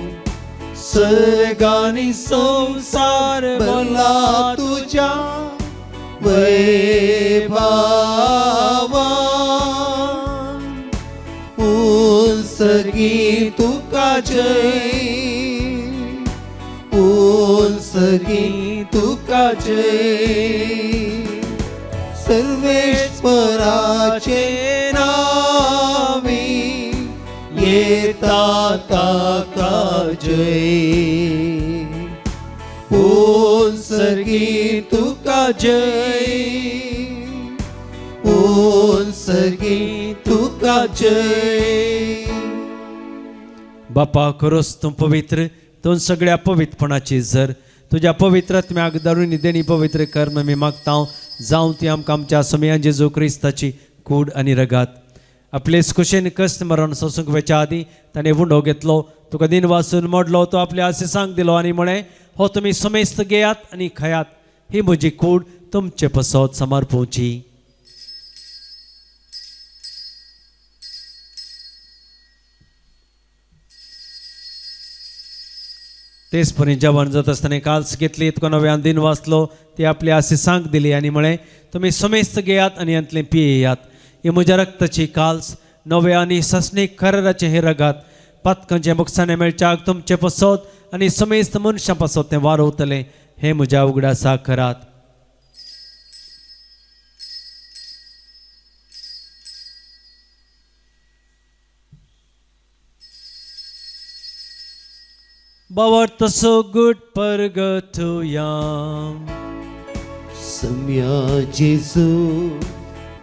सर्गांनी संसार भरला तुज्या वैभवान उंचगी तुका जय उंचगी तुका जय सर्वेश्वराचे नावी येता ताका जय उंचगी तुका जय उंचगी तुका जय बापा खरोच तूं पवित्र तूं सगळ्या पवित्रपणाची झर तुज्या पवित्र आत्म्याक दारुनी देणी पवित्र कर्म मी मागता जावं ती आमकां आमच्या समयान जेजू क्रिस्ताची कूड आनी रगात आपले कुशेन कश्ट मरण सोसूंक वेच्या आदी ताणें वुंडो घेतलो तुका दिन वाचून मोडलो तो आपल्या आशिसांक दिलो आनी म्हळें हो तुमी समेस्त घेयात आनी खायात ही म्हजी कूड तुमचे पसत समर्पूची तेच परी जेवण जात आसतना काल्स घेतली तुका नव्यान दिन वाचलो ती आपल्या आशिसांक दिली आनी म्हळें तुमी समेस्त घेयात आनी यांतलें पियेयात ही म्हज्या रक्ताची काल्स नवे आनी ससणीक खराचे हे रगात पातकांचे मुखसाणे मेळच्याक तुमचे पसत आनी समेस्त मनशां पसत तें वारोवतलें हे म्हज्या उगड्या साखरात Bawat so good pergatuyan सम्या जेजू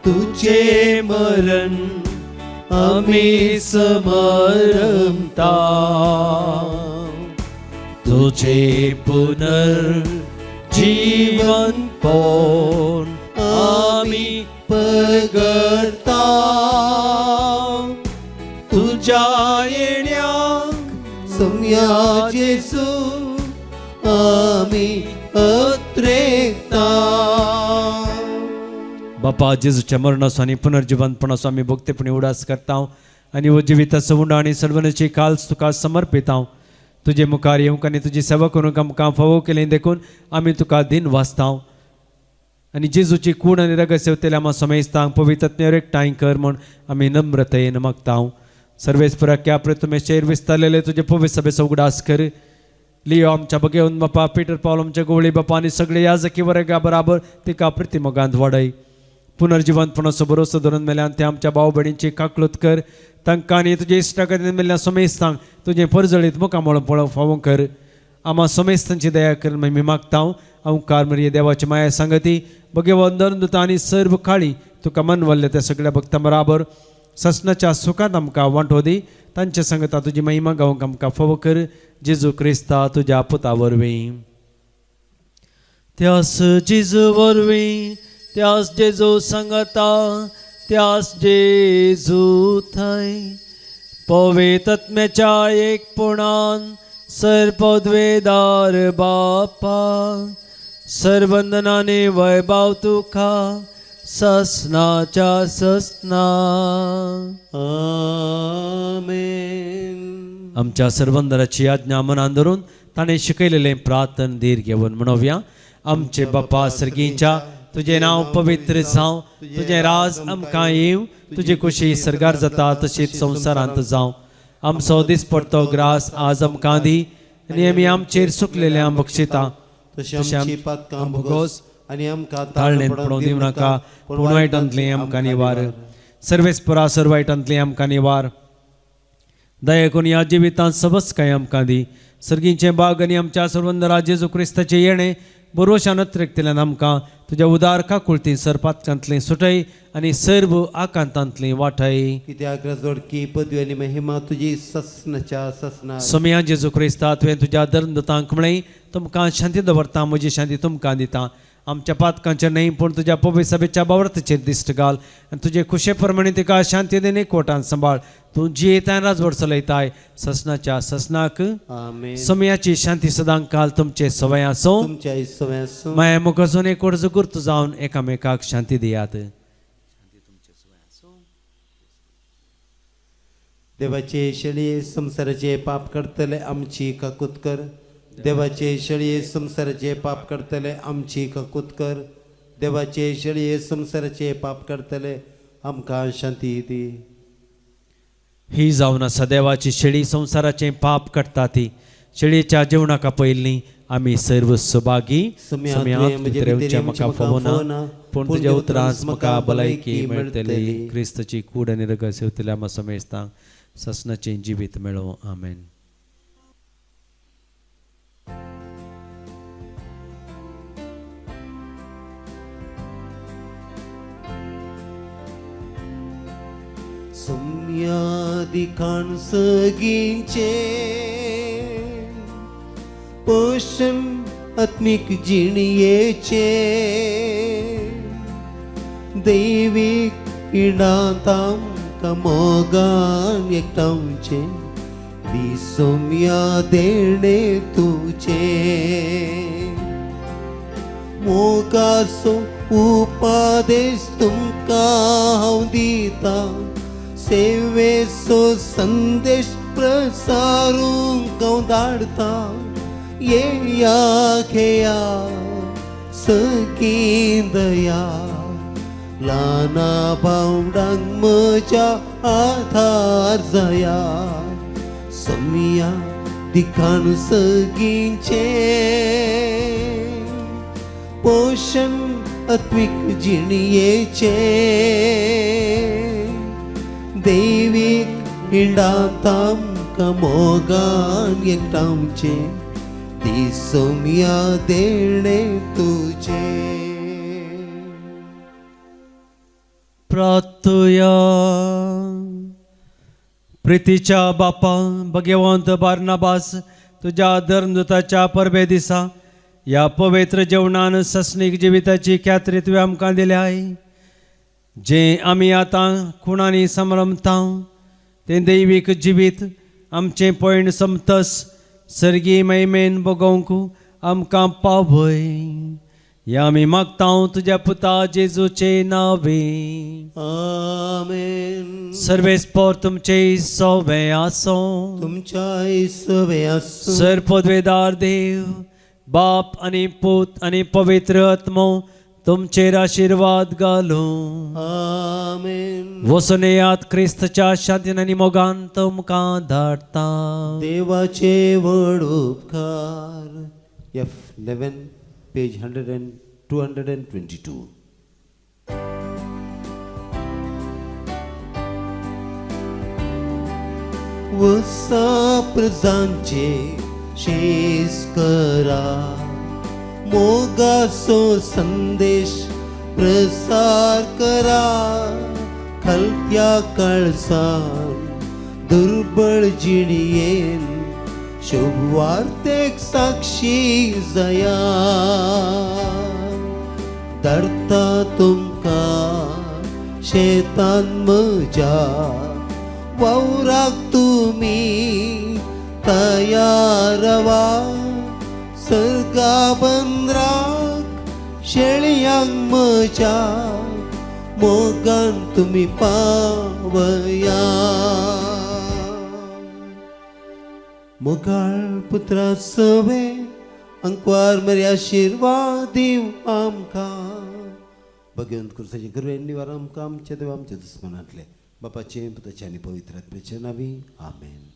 तुझे मरण आम्ही समरमता तुझे पुनर्जीवन पोन आम्ही परगता तुझ्या येण्याक सम्या जेजू आम्ही अत्रेकता बापा जेजूच्या मरणाचो आनी पुनर्जीवनपणाचो आमी भक्तीपणी उडास करता आनी हो जिविताचो उंडो आनी सर्वनाची काल्स तुका समर्पिता तुजे मुखार येवंक आनी तुजी सेवा करूंक आमकां फावो केलें देखून आमी तुका दिन वाचता आनी जेजूची कूड आनी रगत सेवतेल्या आमी समेजता पवित्र आत्म्यार एकठांय कर म्हूण आमी नम्रतेन मागता सर्वेस्पराक्या तुमी शेर विस्तारलेले तुजे पवित्र सभेचो उगडास कर लियो आमच्या बगेवन बापा पिटर पावल आमच्या गोवळी बापा आनी सगळे याजकी वर्गा बराबर तिका प्रतिमोगांत वाडय पुनर्जीवनपणाचो भरोसो धरून मेल्यान ते आमच्या भाव भयणींची काकलूत कर तांकां आनी तुजे इश्टा खातीर मेल्ल्या समेस्तांक तुजें परजळीत मुखामळ पळोवंक फावो कर आम्हा समेस्तांची दया कर मी मागता अवकार मरिये देवाची माया सांगती बगे वंदन दुता आनी सर्व काळी तुका मनवल्ले त्या सगळ्या भक्तां बराबर ससनाच्या सुखांत आमकां वांटो दी तांच्या सांगता तुजी महिमा गावंक आमकां फावो कर जेजू क्रिस्ता तुज्या पुता वरवीं त्यास जेजू वरवीं त्यास जेजू सांगता त्यास जेजू थंय पवित्र आत्म्याच्या एकपणान सर्वपदवेदार बापा सर्वंदनाने वैभव तुका ससनाच्या ससना आमेन आमच्या सर्वंदराची आज्ञा मनान धरून ताणें शिकयलेलें प्रार्थन धीर घेवन म्हणोवया आमचे बापा सर्गीच्या तुझे नाव पवित्र जावं तुझे राज आमकां येवं तुजी खुशी सरगार जाता तशीच संवसारांत जावं आमचो दिसपडतो ग्रास आज आमकां दी आनी आमी आमचेर सुकलेल्या बक्षिता तशें आमची पातकां भोगोस आनी आमकां ताळणेन पडोवंक दिवं नाका पूण वायटांतलें आमकां निवार सर्वेस्परा सर्व वायटांतली आमकां निवार दया करून ह्या जिवितांत सबस काय आमकां दी सर्गींचे बाग आनी आमच्या सर्वंदरा जेजू क्रिस्ताचे येणे बरोवशान त्रेकतल्यान आमकां तुज्या उदार काकुळती सरपातकांतली सुटय आनी सर्व आकांतांतली वाटय कित्याक जोडकी पदवी आनी महिमा तुजी ससनाच्या ससना सोम्या जेजू क्रिस्ता तुवें तुज्या धर्मदतांक म्हणय तुमकां शांती दवरता म्हजी शांती तुमकां दिता आमच्या पातकांचेर न्हय पूण तुज्या पवित्र सभेच्या बावरतेचेर दिश्ट घाल आनी तुजे खुशे प्रमाणे तिका शांती देन एकवटान सांबाळ तूं जियेताय राजवड चलयताय ससनाच्या ससनाक आमेन. सोम्याची शांती सदांक काल तुमचे सवय आसूं तुमच्या इसव्यासून माया मुखासून एक वर्ज गुर्त जावन एकामेकाक शांती दियात देवाचे शेळये संसाराचे पाप करतले आमची काकूत कर देवाचे शेळये संसाराचे पाप करतले आमची काकूत कर देवाचे शेळये संसाराचे पाप करतले आमकां शांती दी ही जावन आसा देवाची शेळी संसाराचे पाप करता ती शेळयेच्या जेवणाका पयलीं आमी सर्व सुभागी म्हाका फोवना पूण तुज्या उतरांच म्हाका भलायकी मेळटली क्रिस्तची कूड आनी रगत सेवतल्या म्हाका समेजता ससनाचें जिवीत मेळो आमेन. सम्यादिकान सगींचे पोषण आत्मिक जिणयेचे दैवीक इणांतां मोगान एकटांचे दिसोम्या देणे तुजे मोगाचो उपादेश तुमकां हांव दिता सेवेचो संदेश प्रसारूंक हांव धाडता येया खेया सगळीं दया ल्हाना भावंडांक म्हज्या आधार जाया सोम्या दिखान सगळींचे पोषण आत्मिक जिणयेचे दैवीक हिंडांत आमकां मोगान एकटांचे ती सोम्या देणे तुजे प्रार्थया प्रितीच्या बापा भगवंत बार्नाबास तुझ्या धर्मदूताच्या परबे दिसा या पवित्र जेवणान ससनीक जिविताची ख्यात्री तुवें आमकां दिल्याय जे आमी आतां खुणांनी संभ्रमता तें दैवीक जिवीत आमचें पयण समतस सर्गी महिमेन भोगोवंक आमकां पावय या आमी मागता तुज्या पुता जेजूचे नावे आमेन. सर्वेस्पर तुमचे सवे आसो तुमच्या इसवे आसूं सर पदवेदार देव बाप आनी पूत आनी पवित्र आत्मो तुमचेर आशीर्वाद घालो आमेन. वचून येयात क्रिस्तच्या शांतीन आनी मोगान तुमकां धाडटा देवाचे व्हड उपकार F11 पेज 222 वसा प्रजांचे शेस करा मोगाचो संदेश प्रसार करा खलत्या काळसान दुर्बळ जिणयेन शुभवार्तेक साक्षी जया धरता तुमकां शेतान म्हज्या वावराक तुमी तयार रावा सर्गा बंदराक शेळयांक म्हज्या मोगान तुमी पावया मोगाळ पुत्रा सवे अंकवार मरे आशीर्वाद दिव आमकां भगवंत कृष्णाचे गुरवे निवार आमकां आमच्या देव आमच्या दुस्मनांतले बापाचे पुताचे आनी पवित्र आत्म्याचे नांवी आमेन.